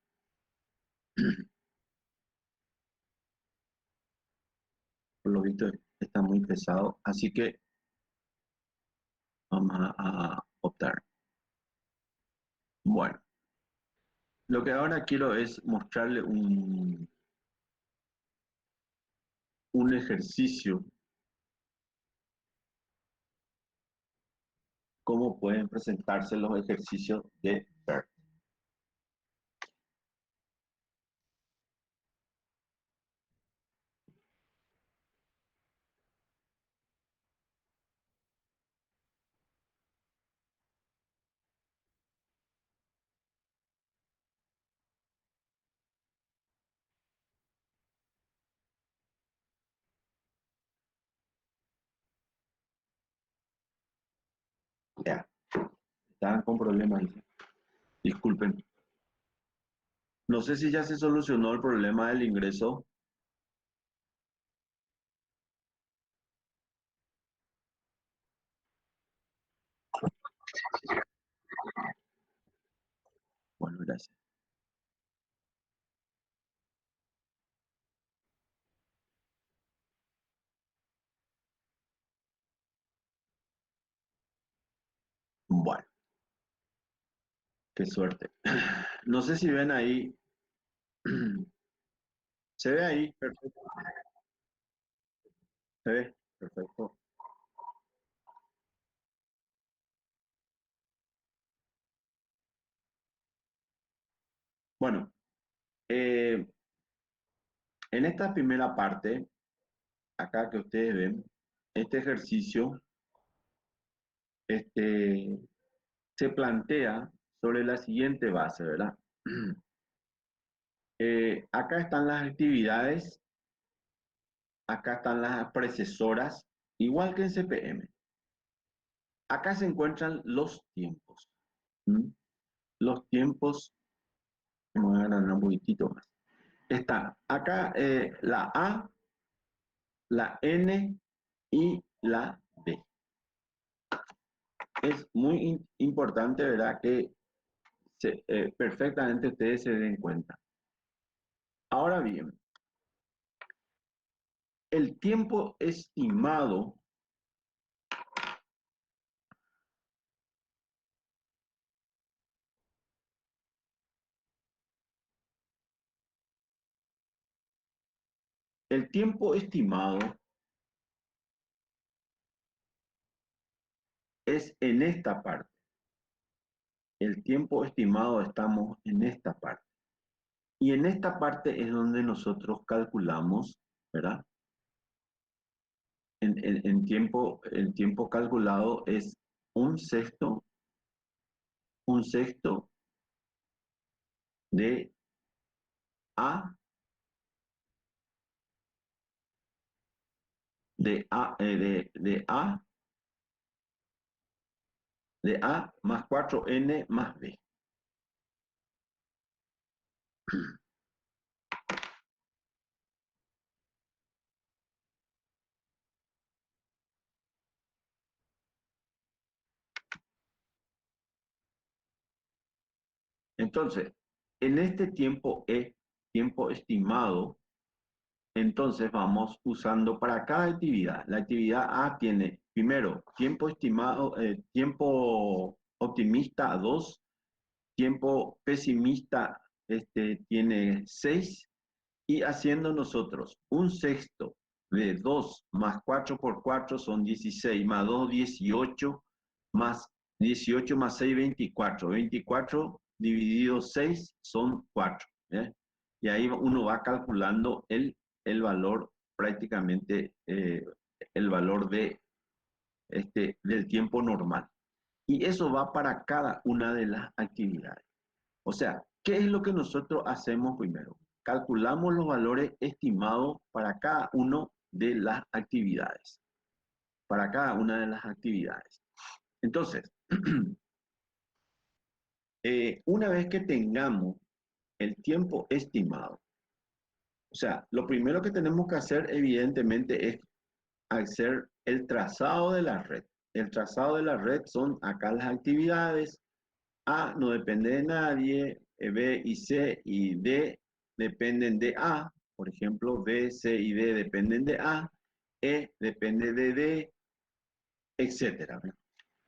Por lo visto está muy pesado, así que vamos a optar. Bueno, lo que ahora quiero es mostrarle un ejercicio, cómo pueden presentarse los ejercicios de BERT. Ya, estaban con problemas, disculpen. No sé si ya se solucionó el problema del ingreso. Bueno, gracias. Bueno, qué suerte. No sé si ven ahí. ¿Se ve ahí? Perfecto. ¿Se ve? Perfecto. Bueno, eh, en esta primera parte, acá que ustedes ven, este ejercicio este, se plantea sobre la siguiente base, ¿verdad? Acá están las actividades, acá están las precesoras, igual que en CPM. Acá se encuentran los tiempos. ¿Mm? Los tiempos, vamos a ganar un poquitito más. Está acá la A, la N y la D. Es muy importante, ¿verdad? Que perfectamente ustedes se den cuenta. Ahora bien, el tiempo estimado, el tiempo estimado es en esta parte. El tiempo estimado estamos en esta parte. Y en esta parte es donde nosotros calculamos, ¿verdad? En tiempo, el tiempo calculado es un sexto de A, de A más 4N más B. Entonces, en este tiempo E, tiempo estimado, entonces vamos usando para cada actividad. La actividad A tiene, primero, tiempo estimado, tiempo optimista 2, tiempo pesimista tiene 6, y haciendo nosotros un sexto de 2 más 4 por 4 son 16, más 2, 18, más 18 más 6, 24. 24 dividido 6 son 4. ¿Eh? Y ahí uno va calculando el valor prácticamente, el valor del tiempo normal. Y eso va para cada una de las actividades. O sea, ¿qué es lo que nosotros hacemos primero? Calculamos los valores estimados para cada una de las actividades. Para cada una de las actividades. Entonces, una vez que tengamos el tiempo estimado, o sea, lo primero que tenemos que hacer evidentemente es hacer el trazado de la red. El trazado de la red son acá las actividades. A no depende de nadie, B y C y D dependen de A, por ejemplo, B, C y D dependen de A, E depende de D, etcétera.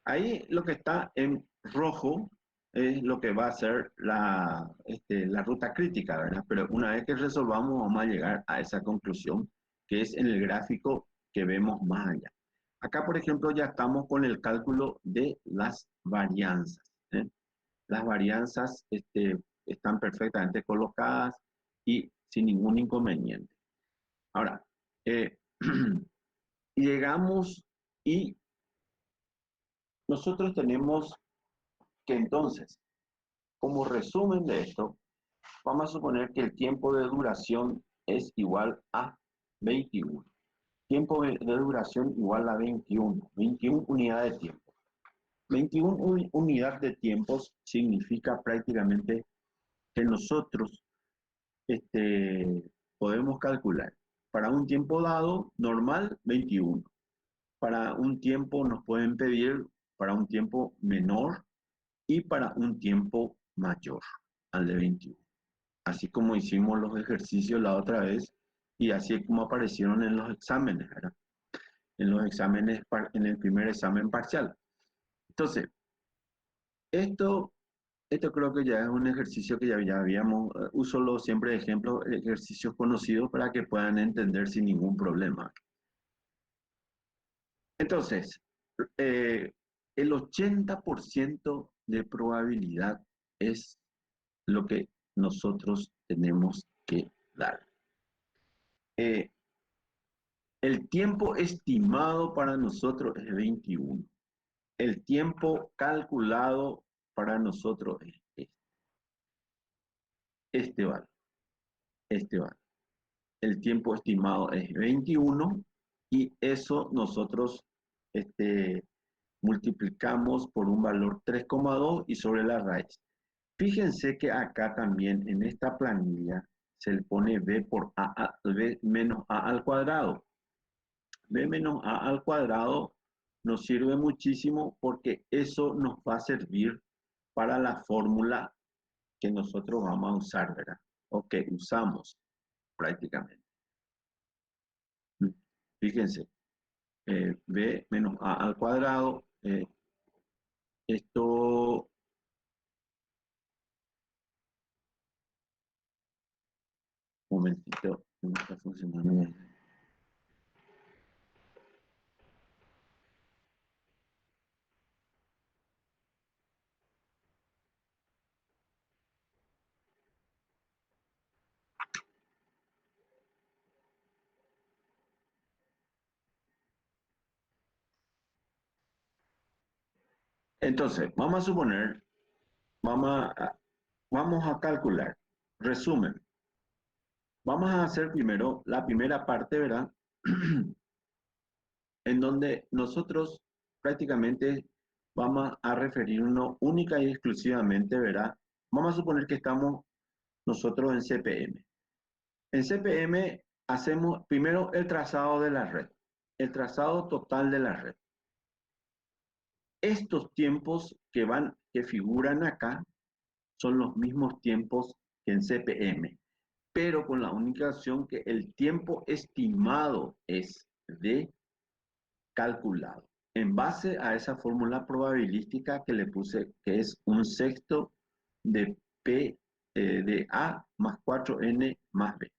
Ahí lo que está en rojo es lo que va a ser la ruta crítica, ¿verdad? Pero una vez que resolvamos, vamos a llegar a esa conclusión, que es en el gráfico que vemos más allá. Acá, por ejemplo, ya estamos con el cálculo de las varianzas. ¿Eh? Las varianzas están perfectamente colocadas y sin ningún inconveniente. Ahora, llegamos y nosotros tenemos que entonces, como resumen de esto, vamos a suponer que el tiempo de duración es igual a 21. Tiempo de duración igual a 21. 21 unidades de tiempo. 21 unidades de tiempos significa prácticamente que nosotros podemos calcular para un tiempo dado normal 21. Para un tiempo nos pueden pedir para un tiempo menor y para un tiempo mayor al de 21. Así como hicimos los ejercicios la otra vez y así es como aparecieron en los exámenes, ¿verdad? En los exámenes, en el primer examen parcial. Entonces, esto, esto creo que ya es un ejercicio que ya habíamos, uso siempre de ejemplo, ejercicios conocidos para que puedan entender sin ningún problema. Entonces, el 80% de probabilidad es lo que nosotros tenemos que dar. El tiempo estimado para nosotros es 21. El tiempo calculado para nosotros es este valor. Este valor. El tiempo estimado es 21 y eso nosotros multiplicamos por un valor 3,2 y sobre la raíz. Fíjense que acá también en esta planilla se le pone b por b menos a al cuadrado. B menos a al cuadrado nos sirve muchísimo porque eso nos va a servir para la fórmula que nosotros vamos a usar, ¿verdad? O que usamos prácticamente. Fíjense, b menos a al cuadrado, esto, un momentito, no está funcionando bien. Entonces, vamos a suponer, vamos a calcular. Resumen. Vamos a hacer primero la primera parte, ¿verdad? En donde nosotros prácticamente vamos a referirnos única y exclusivamente, ¿verdad? Vamos a suponer que estamos nosotros en CPM. En CPM hacemos primero el trazado de la red, el trazado total de la red. Estos tiempos que figuran acá son los mismos tiempos que en CPM, pero con la única opción que el tiempo estimado es de calculado. En base a esa fórmula probabilística que le puse, que es un sexto de P de A más 4N más B,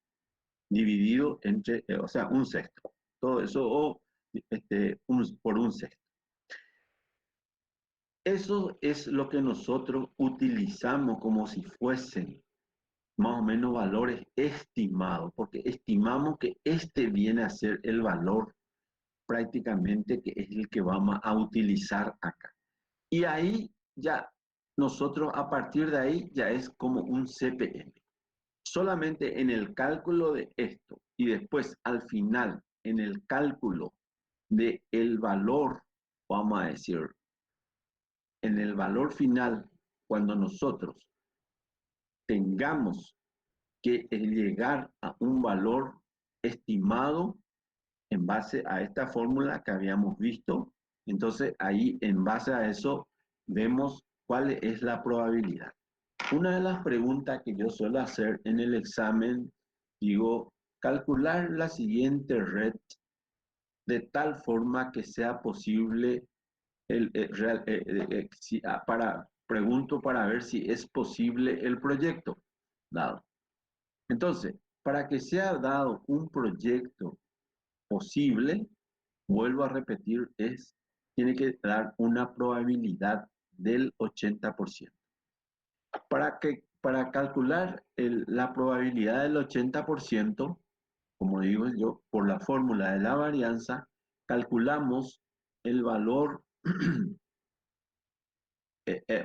dividido entre, o sea, un sexto. Todo eso o por un sexto. Eso es lo que nosotros utilizamos como si fuesen más o menos valores estimados, porque estimamos que este viene a ser el valor prácticamente que es el que vamos a utilizar acá. Y ahí ya nosotros a partir de ahí ya es como un CPM. Solamente en el cálculo de esto y después al final en el cálculo de el valor, vamos a decir, en el valor final, cuando nosotros tengamos que llegar a un valor estimado en base a esta fórmula que habíamos visto, entonces ahí en base a eso vemos cuál es la probabilidad. Una de las preguntas que yo suelo hacer en el examen, digo, calcular la siguiente red de tal forma que sea posible pregunto para ver si es posible el proyecto dado. Entonces, para que sea dado un proyecto posible, vuelvo a repetir, tiene que dar una probabilidad del 80%. Para calcular la probabilidad del 80%, como digo yo, por la fórmula de la varianza, calculamos el valor,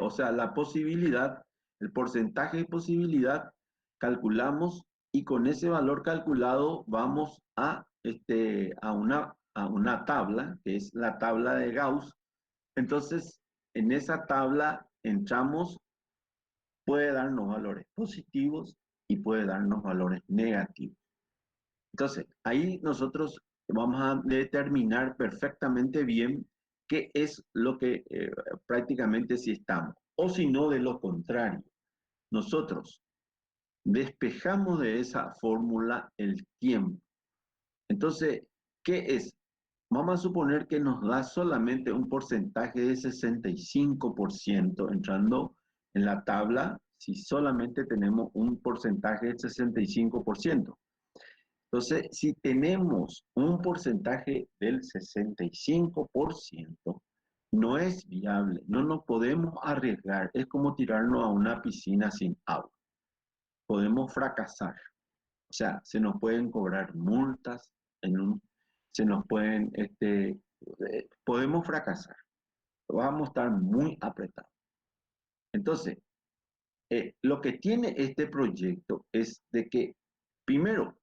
o sea, la posibilidad, el porcentaje de posibilidad, calculamos y con ese valor calculado vamos a una tabla, que es la tabla de Gauss. Entonces, en esa tabla entramos, puede darnos valores positivos y puede darnos valores negativos. Entonces, ahí nosotros vamos a determinar perfectamente bien qué es lo que prácticamente si estamos. O si no, de lo contrario, nosotros despejamos de esa fórmula el tiempo. Entonces, ¿qué es? Vamos a suponer que nos da solamente un porcentaje de 65% entrando en la tabla, si solamente tenemos un porcentaje de 65%. Entonces, si tenemos un porcentaje del 65%, no es viable, no nos podemos arriesgar, es como tirarnos a una piscina sin agua. Podemos fracasar, o sea, se nos pueden cobrar multas, se nos pueden, podemos fracasar, vamos a estar muy apretados. Entonces, lo que tiene este proyecto es de que, primero,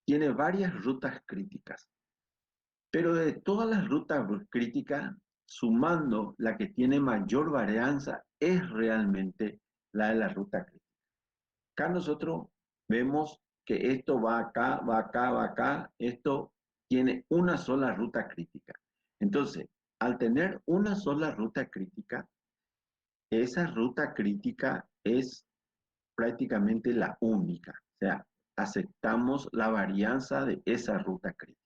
tiene varias rutas críticas. Pero de todas las rutas críticas, sumando la que tiene mayor varianza es realmente la de la ruta crítica. Acá nosotros vemos que esto va acá, va acá, va acá, esto tiene una sola ruta crítica. Entonces, al tener una sola ruta crítica, esa ruta crítica es prácticamente la única. O sea, aceptamos la varianza de esa ruta crítica.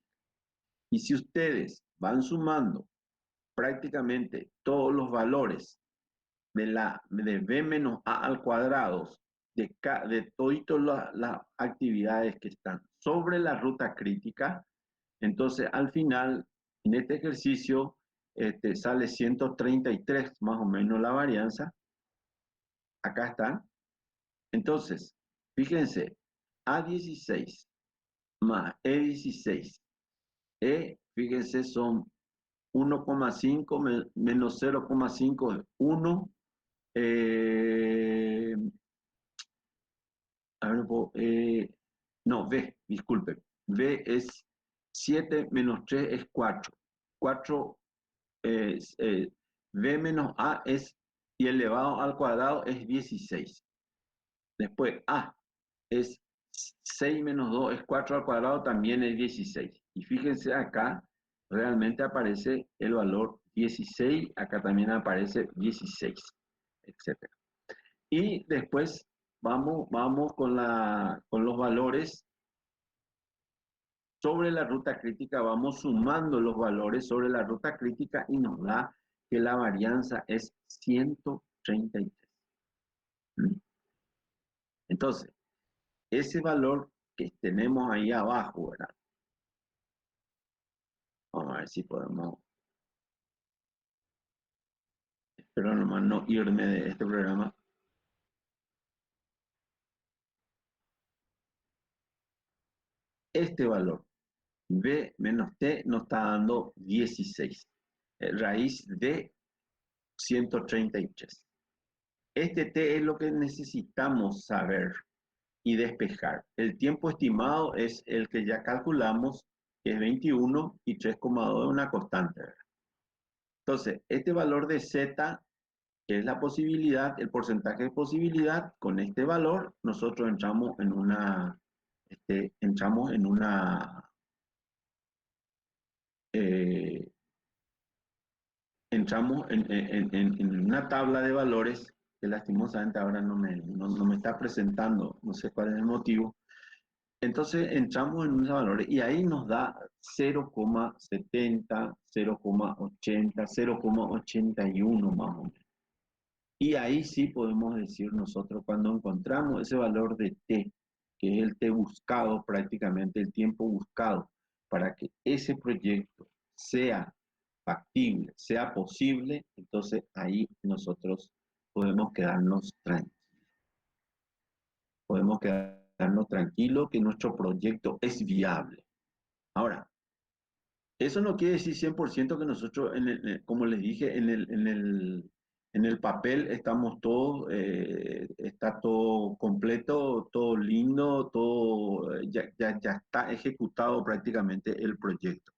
Y si ustedes van sumando prácticamente todos los valores de b menos a al cuadrado de todas las actividades que están sobre la ruta crítica, entonces al final, en este ejercicio, sale 133 más o menos la varianza. Acá está. Entonces, fíjense, A16 más E16. Fíjense, son 1,5 menos 0,5 es 1. A ver, no, B, disculpe. B es 7 menos 3 es 4. 4, B menos A es, y elevado al cuadrado es 16. Después A es 6 menos 2 es 4 al cuadrado, también es 16. Y fíjense acá, realmente aparece el valor 16, acá también aparece 16, etc. Y después vamos con los valores sobre la ruta crítica, vamos sumando los valores sobre la ruta crítica y nos da que la varianza es 133. Entonces, ese valor que tenemos ahí abajo, ¿verdad? Vamos a ver si podemos. pero nomás no irme de este programa. Este valor, b menos t, nos está dando 16. Raíz de 133. Este t es lo que necesitamos saber y despejar. El tiempo estimado es el que ya calculamos, que es 21 y 3,2 es una constante. Entonces, este valor de z, que es la posibilidad, el porcentaje de posibilidad, con este valor nosotros entramos en una eh, entramos en una tabla de valores que lastimosamente ahora no me está presentando, no sé cuál es el motivo. Entonces entramos en unos valores y ahí nos da 0,70, 0,80, 0,81 más o menos. Y ahí sí podemos decir nosotros, cuando encontramos ese valor de t, que es el t buscado, prácticamente el tiempo buscado, para que ese proyecto sea factible, sea posible, entonces ahí nosotros podemos quedarnos tranquilos. Podemos quedarnos tranquilos que nuestro proyecto es viable. Ahora, eso no quiere decir 100% que nosotros, como les dije, en el papel estamos todos, está todo completo, todo lindo, todo, ya está ejecutado prácticamente el proyecto.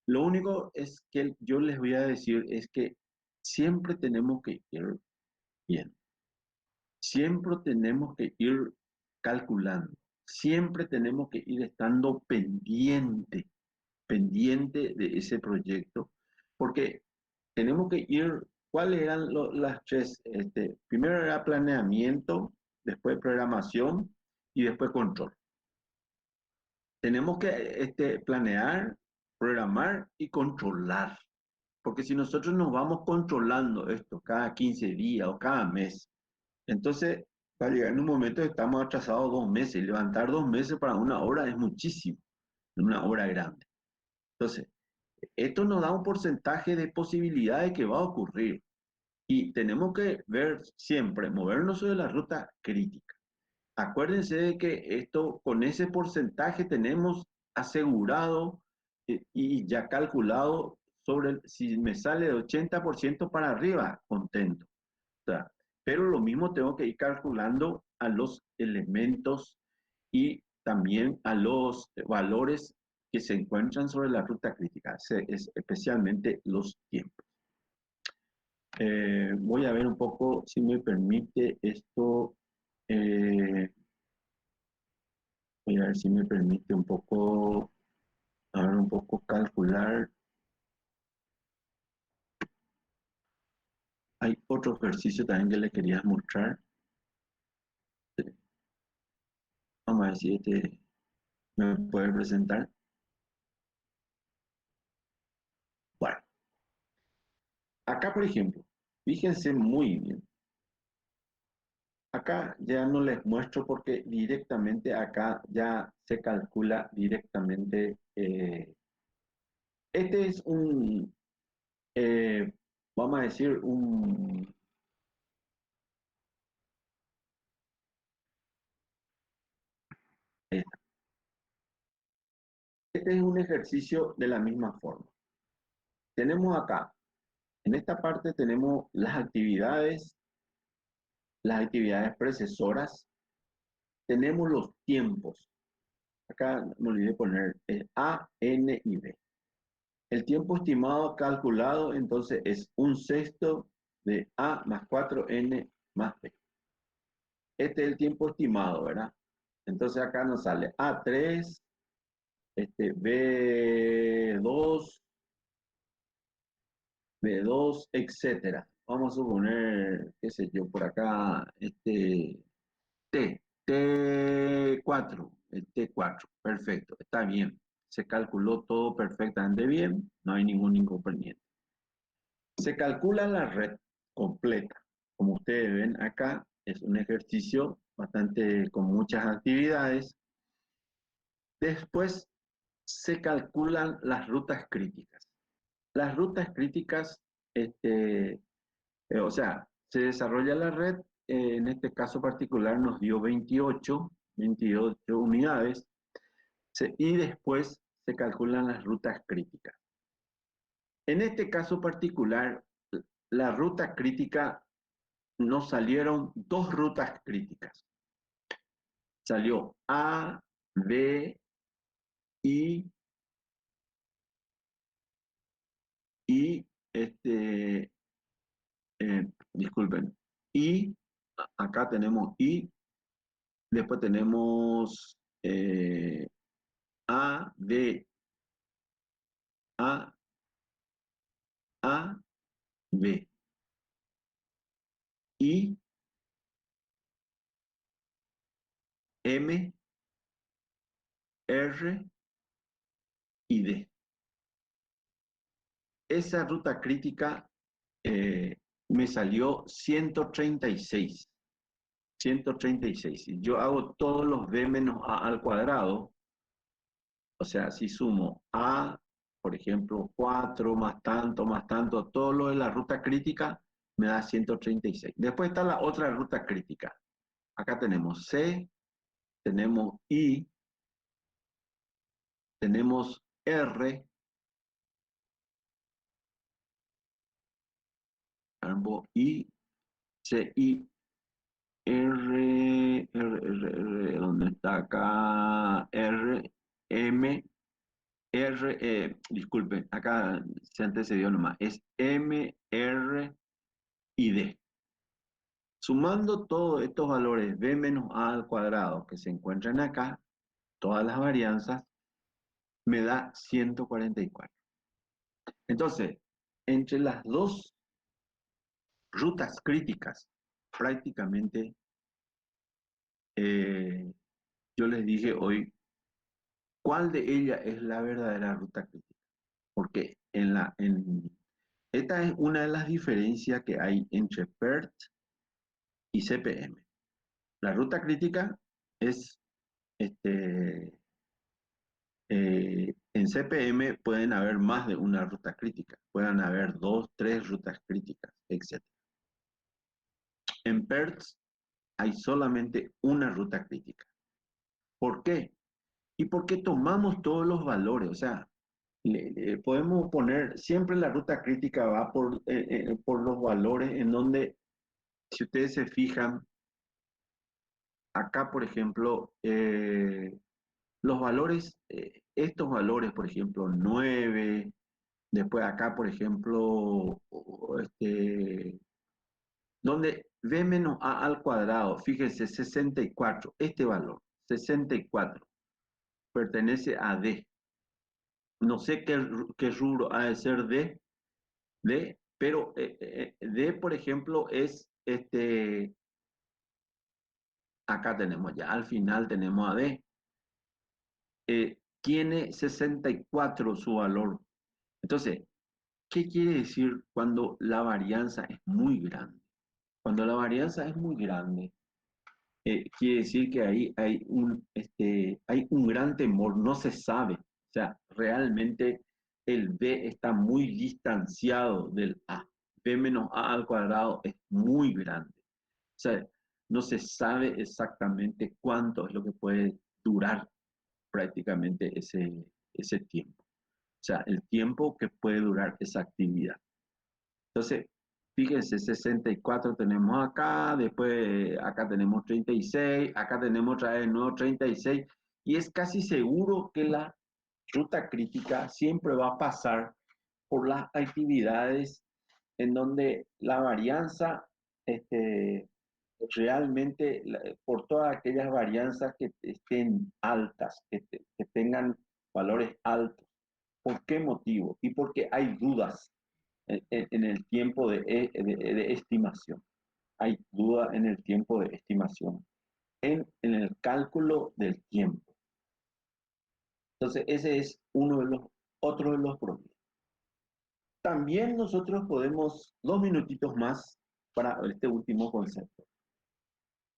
Lo único es que yo les voy a decir es que siempre tenemos que ir bien, siempre tenemos que ir calculando, siempre tenemos que ir estando pendiente de ese proyecto, porque tenemos que ir, ¿cuáles eran las tres? Primero era planeamiento, después programación y después control. Tenemos que planear, programar y controlar, porque si nosotros nos vamos controlando esto cada 15 días o cada mes, entonces va a llegar en un momento que estamos atrasados 2 meses, y levantar 2 meses para una obra es muchísimo, una obra grande. Entonces, esto nos da un porcentaje de posibilidades que va a ocurrir y tenemos que ver siempre, movernos sobre la ruta crítica. Acuérdense de que esto, con ese porcentaje tenemos asegurado y ya calculado si me sale de 80% para arriba, contento. O sea, pero lo mismo tengo que ir calculando a los elementos y también a los valores que se encuentran sobre la ruta crítica, especialmente los tiempos. Voy a ver un poco, si me permite esto, eh, voy a ver si me permite un poco, a ver, un poco calcular. Hay otro ejercicio también que le quería mostrar. Vamos a ver si este me puede presentar. Bueno, acá por ejemplo, fíjense muy bien. Acá ya no les muestro porque directamente acá ya se calcula directamente. Este es eh, vamos a decir, eh, este es un ejercicio de la misma forma. Tenemos acá, en esta parte tenemos las actividades precesoras, tenemos los tiempos. Acá me olvidé poner A, N y B. El tiempo estimado calculado entonces es 1/6 de A más 4N más B. Este es el tiempo estimado, ¿verdad? Entonces acá nos sale A3, B2, B2, etcétera. Vamos a suponer, qué sé yo, por acá, T4, el T4, perfecto, está bien. Se calculó todo perfectamente bien, no hay ningún inconveniente. Se calcula la red completa. Como ustedes ven acá, es un ejercicio bastante con muchas actividades. Después se calculan las rutas críticas. Las rutas críticas o sea, se desarrolla la red, en este caso particular nos dio 28 unidades, y después se calculan las rutas críticas. En este caso particular, la ruta crítica, nos salieron dos rutas críticas. Salió A, B, I, y disculpen, y acá tenemos I, después tenemos A, D, A, A, B, I, M, R y D. Esa ruta crítica me salió 136. 136. Si yo hago todos los b menos a al cuadrado, o sea, si sumo a, por ejemplo, 4 más tanto, todo lo de la ruta crítica me da 136. Después está la otra ruta crítica. Acá tenemos C, tenemos I, tenemos R, I, C, I, ¿dónde está acá? R, M, R, disculpen, acá se antecedió nomás, es M, R y D. Sumando todos estos valores b menos a al cuadrado que se encuentran acá, todas las varianzas, me da 144. Entonces, entre las dos rutas críticas, prácticamente, eh, yo les dije hoy cuál de ellas es la verdadera ruta crítica. Porque esta es una de las diferencias que hay entre PERT y CPM. La ruta crítica es, en CPM pueden haber más de una ruta crítica, pueden haber 2, 3 rutas críticas, etc. En PERT hay solamente una ruta crítica. ¿Por qué? Y porque tomamos todos los valores, o sea, podemos poner, siempre la ruta crítica va por los valores en donde, si ustedes se fijan, acá, por ejemplo, los valores, estos valores, por ejemplo, 9, después acá, por ejemplo, donde b menos a al cuadrado, fíjense, 64, este valor, 64, pertenece a D. No sé qué rubro ha de ser D, pero D, por ejemplo, es acá tenemos ya, al final tenemos a D. Tiene 64 su valor. Entonces, ¿qué quiere decir cuando la varianza es muy grande? Cuando la varianza es muy grande, quiere decir que ahí hay un gran temor, no se sabe. O sea, realmente el B está muy distanciado del A. B menos A al cuadrado es muy grande. O sea, no se sabe exactamente cuánto es lo que puede durar prácticamente ese tiempo. O sea, el tiempo que puede durar esa actividad. Entonces, fíjense, 64 tenemos acá, después acá tenemos 36, acá tenemos otra vez nuevo 36, y es casi seguro que la ruta crítica siempre va a pasar por las actividades en donde la varianza, realmente, por todas aquellas varianzas que estén altas, que tengan valores altos. ¿Por qué motivo? Y porque hay dudas en el tiempo de estimación. Hay duda en el tiempo de estimación, en el cálculo del tiempo. Entonces, ese es otro de los problemas. También nosotros podemos, 2 minutitos más para este último concepto.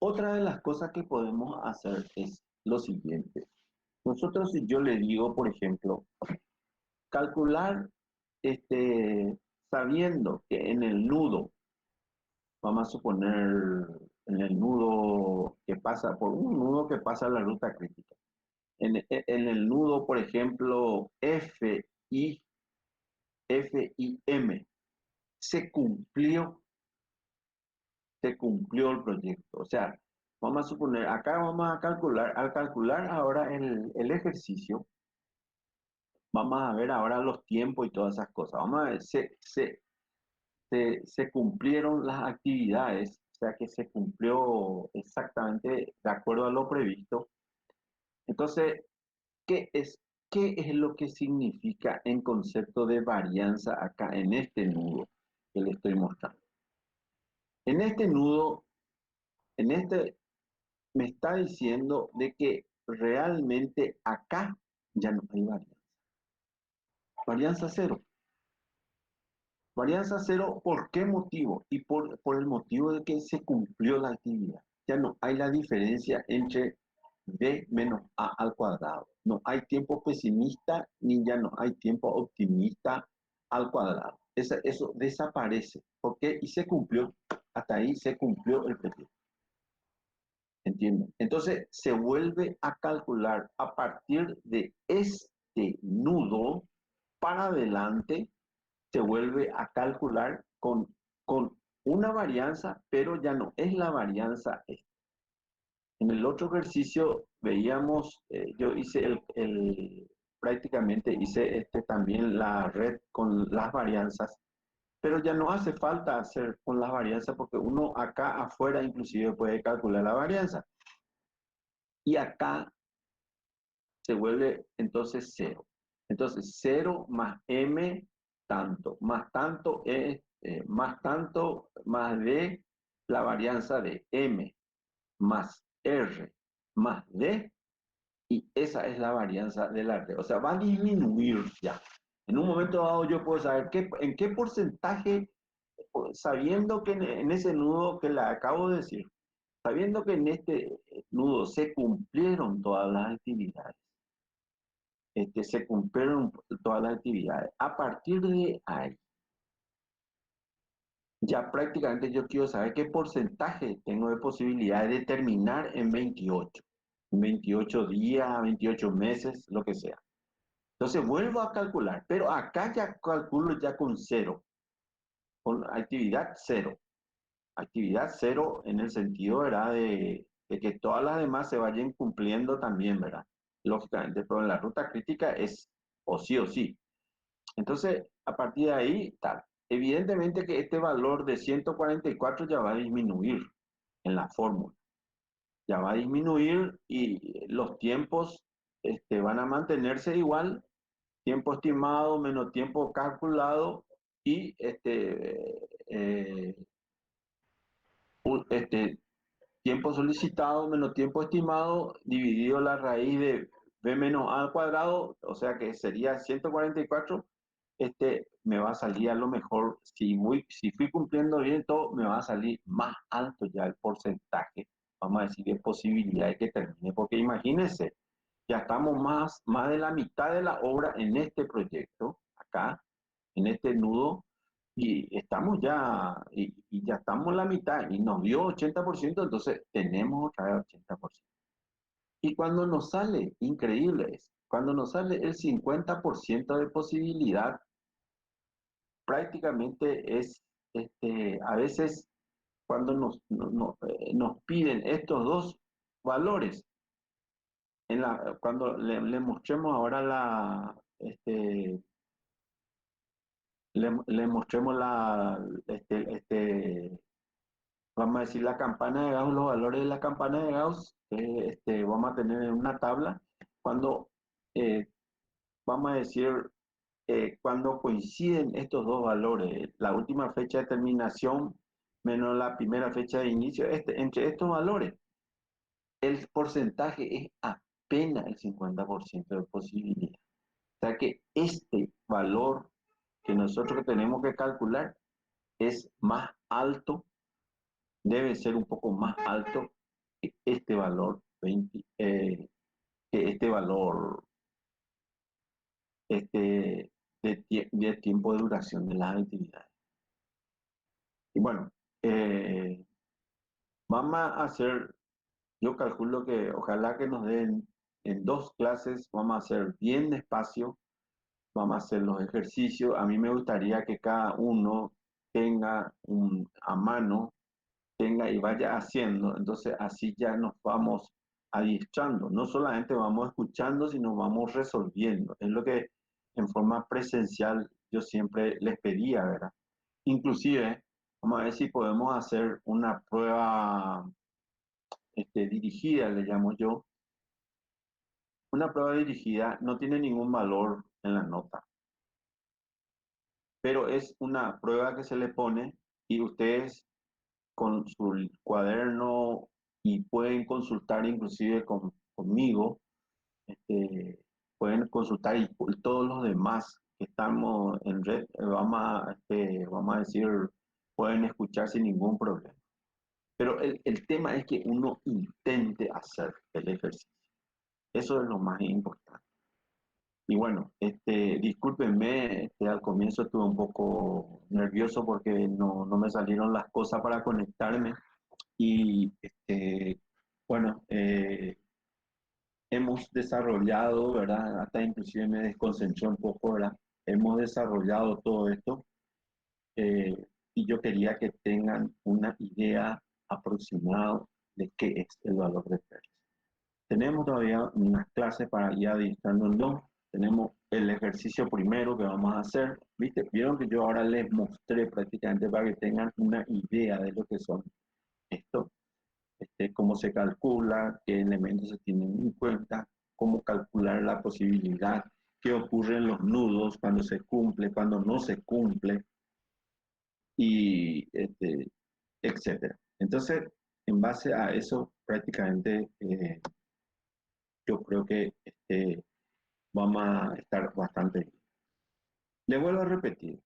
Otra de las cosas que podemos hacer es lo siguiente. Si yo le digo, por ejemplo, calcular sabiendo que en el nudo, vamos a suponer en el nudo que pasa, por un nudo que pasa la ruta crítica, en el nudo, por ejemplo, F y M, se cumplió, se cumplió el proyecto. O sea, vamos a suponer, acá vamos a calcular, al calcular ahora el ejercicio, vamos a ver ahora los tiempos y todas esas cosas. Vamos a ver, se cumplieron las actividades, o sea que se cumplió exactamente de acuerdo a lo previsto. Entonces, ¿qué es, qué es lo que significa en concepto de varianza acá en este nudo que le estoy mostrando? En este nudo, en este me está diciendo de que realmente acá ya no hay varianza. Varianza cero. Varianza cero, ¿por qué motivo? Y por el motivo de que se cumplió la actividad. Ya no hay la diferencia entre b menos a al cuadrado. No hay tiempo pesimista ni ya no hay tiempo optimista al cuadrado. Eso desaparece. ¿Por qué? Y se cumplió, hasta ahí se cumplió el proyecto. ¿Entienden? Entonces se vuelve a calcular a partir de este nudo para adelante, se vuelve a calcular con una varianza, pero ya no es la varianza. En el otro ejercicio veíamos, yo hice prácticamente hice también la red con las varianzas, pero ya no hace falta hacer con las varianzas porque uno acá afuera inclusive puede calcular la varianza. Y acá se vuelve entonces cero. Entonces cero más m tanto es más tanto más d, la varianza de m más r más d, y esa es la varianza de la red. O sea, va a disminuir ya. En un momento dado yo puedo saber en qué porcentaje, sabiendo que en ese nudo que le acabo de decir, sabiendo que en este nudo se cumplieron todas las actividades, se cumplieron todas las actividades. A partir de ahí, ya prácticamente yo quiero saber qué porcentaje tengo de posibilidad de terminar en 28 días, 28 meses, lo que sea. Entonces vuelvo a calcular, pero acá ya calculo ya con cero, con actividad cero. Actividad cero en el sentido, ¿verdad? De que todas las demás se vayan cumpliendo también, ¿verdad? Lógicamente, pero en la ruta crítica es o sí o sí. Entonces, a partir de ahí, tal. Evidentemente que este valor de 144 ya va a disminuir en la fórmula. Ya va a disminuir y los tiempos van a mantenerse igual, tiempo estimado menos tiempo calculado y este tiempo solicitado menos tiempo estimado dividido la raíz de b menos a al cuadrado, o sea que sería 144, me va a salir a lo mejor, si fui cumpliendo bien todo, me va a salir más alto ya el porcentaje, vamos a decir, de posibilidad de que termine, porque imagínense, ya estamos más de la mitad de la obra en este proyecto, acá, en este nudo, y estamos ya, y ya estamos en la mitad, y nos dio 80%, entonces tenemos otra vez 80%. Y cuando nos sale, increíble es, cuando nos sale el 50% de posibilidad, prácticamente es, a veces cuando nos piden estos dos valores, cuando le mostremos ahora le mostremos vamos a decir la campana de Gauss, los valores de la campana de Gauss, vamos a tener en una tabla, cuando, eh, vamos a decir, cuando coinciden estos dos valores, la última fecha de terminación menos la primera fecha de inicio, entre estos valores, el porcentaje es apenas el 50% de posibilidad. O sea que este valor que nosotros tenemos que calcular es más alto, debe ser un poco más alto que este valor 20, que este valor este de tiempo de duración de las actividades. Y bueno, eh, vamos a hacer, yo calculo que ojalá que nos den en 2 clases, vamos a hacer bien despacio, vamos a hacer los ejercicios. A mí me gustaría que cada uno tenga a mano, tenga y vaya haciendo, entonces así ya nos vamos adiestrando, no solamente vamos escuchando, sino vamos resolviendo. Es lo que en forma presencial yo siempre les pedía, ¿verdad? Inclusive, vamos a ver si podemos hacer una prueba dirigida, le llamo yo. Una prueba dirigida no tiene ningún valor en la nota, pero es una prueba que se le pone y ustedes con su cuaderno y pueden consultar inclusive conmigo, este, pueden consultar y todos los demás que estamos en red, vamos a decir, pueden escuchar sin ningún problema. Pero el tema es que uno intente hacer el ejercicio. Eso es lo más importante. Y bueno, discúlpenme, al comienzo estuve un poco nervioso porque no me salieron las cosas para conectarme. Y bueno, hemos desarrollado, ¿verdad? Hasta inclusive me desconcentré un poco, ¿verdad? Hemos desarrollado todo esto eh, y yo quería que tengan una idea aproximada de qué es el valor de precios. Tenemos todavía unas clases para ir adiestrándonos. Tenemos el ejercicio primero que vamos a hacer. ¿Viste? Vieron que yo ahora les mostré prácticamente para que tengan una idea de lo que son estos, cómo se calcula, qué elementos se tienen en cuenta, cómo calcular la posibilidad, qué ocurre en los nudos cuando se cumple, cuando no se cumple, y etcétera. Entonces, en base a eso, prácticamente yo creo que vamos a estar bastante bien. Le vuelvo a repetir,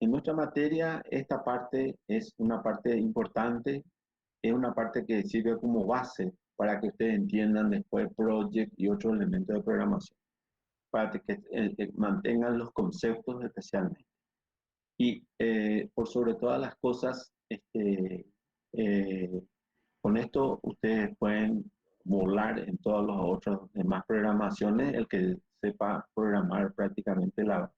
en nuestra materia esta parte es una parte importante, es una parte que sirve como base para que ustedes entiendan después Project y otros elementos de programación, para que mantengan los conceptos especialmente. Y por sobre todas las cosas, eh, con esto ustedes pueden volar en todas las otras demás programaciones, el que sepa programar prácticamente la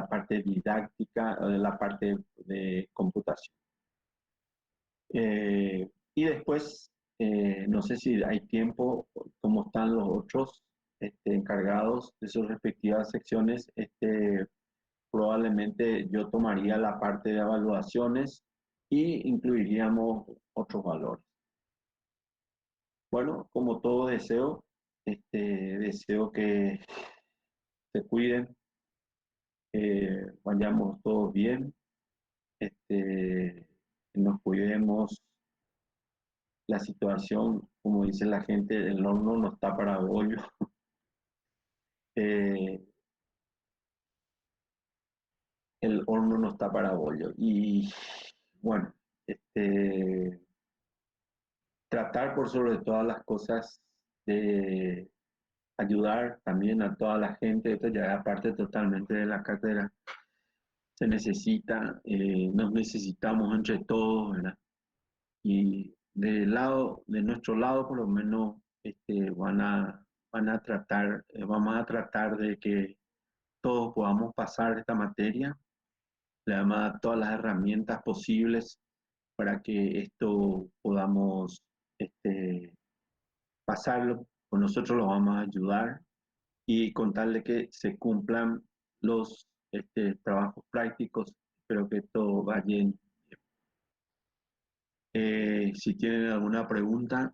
parte didáctica, la parte de computación. Y después, no sé si hay tiempo, como están los otros encargados de sus respectivas secciones, probablemente yo tomaría la parte de evaluaciones y incluiríamos otros valores. Bueno, como todo deseo, deseo que se cuiden, vayamos todos bien, que nos cuidemos. La situación, como dice la gente, el horno no está para bollo. eh, el horno no está para bollo. Y bueno, tratar por sobre todas las cosas de ayudar también a toda la gente. Esto ya es aparte totalmente de la cátedra. Se necesita, nos necesitamos entre todos, ¿verdad? Y de nuestro lado, por lo menos, van a tratar, vamos a tratar de que todos podamos pasar esta materia, le vamos a dar todas las herramientas posibles para que esto podamos pasarlo, pues nosotros los vamos a ayudar y contarle que se cumplan los trabajos prácticos. Espero que todo vaya bien. Si tienen alguna pregunta,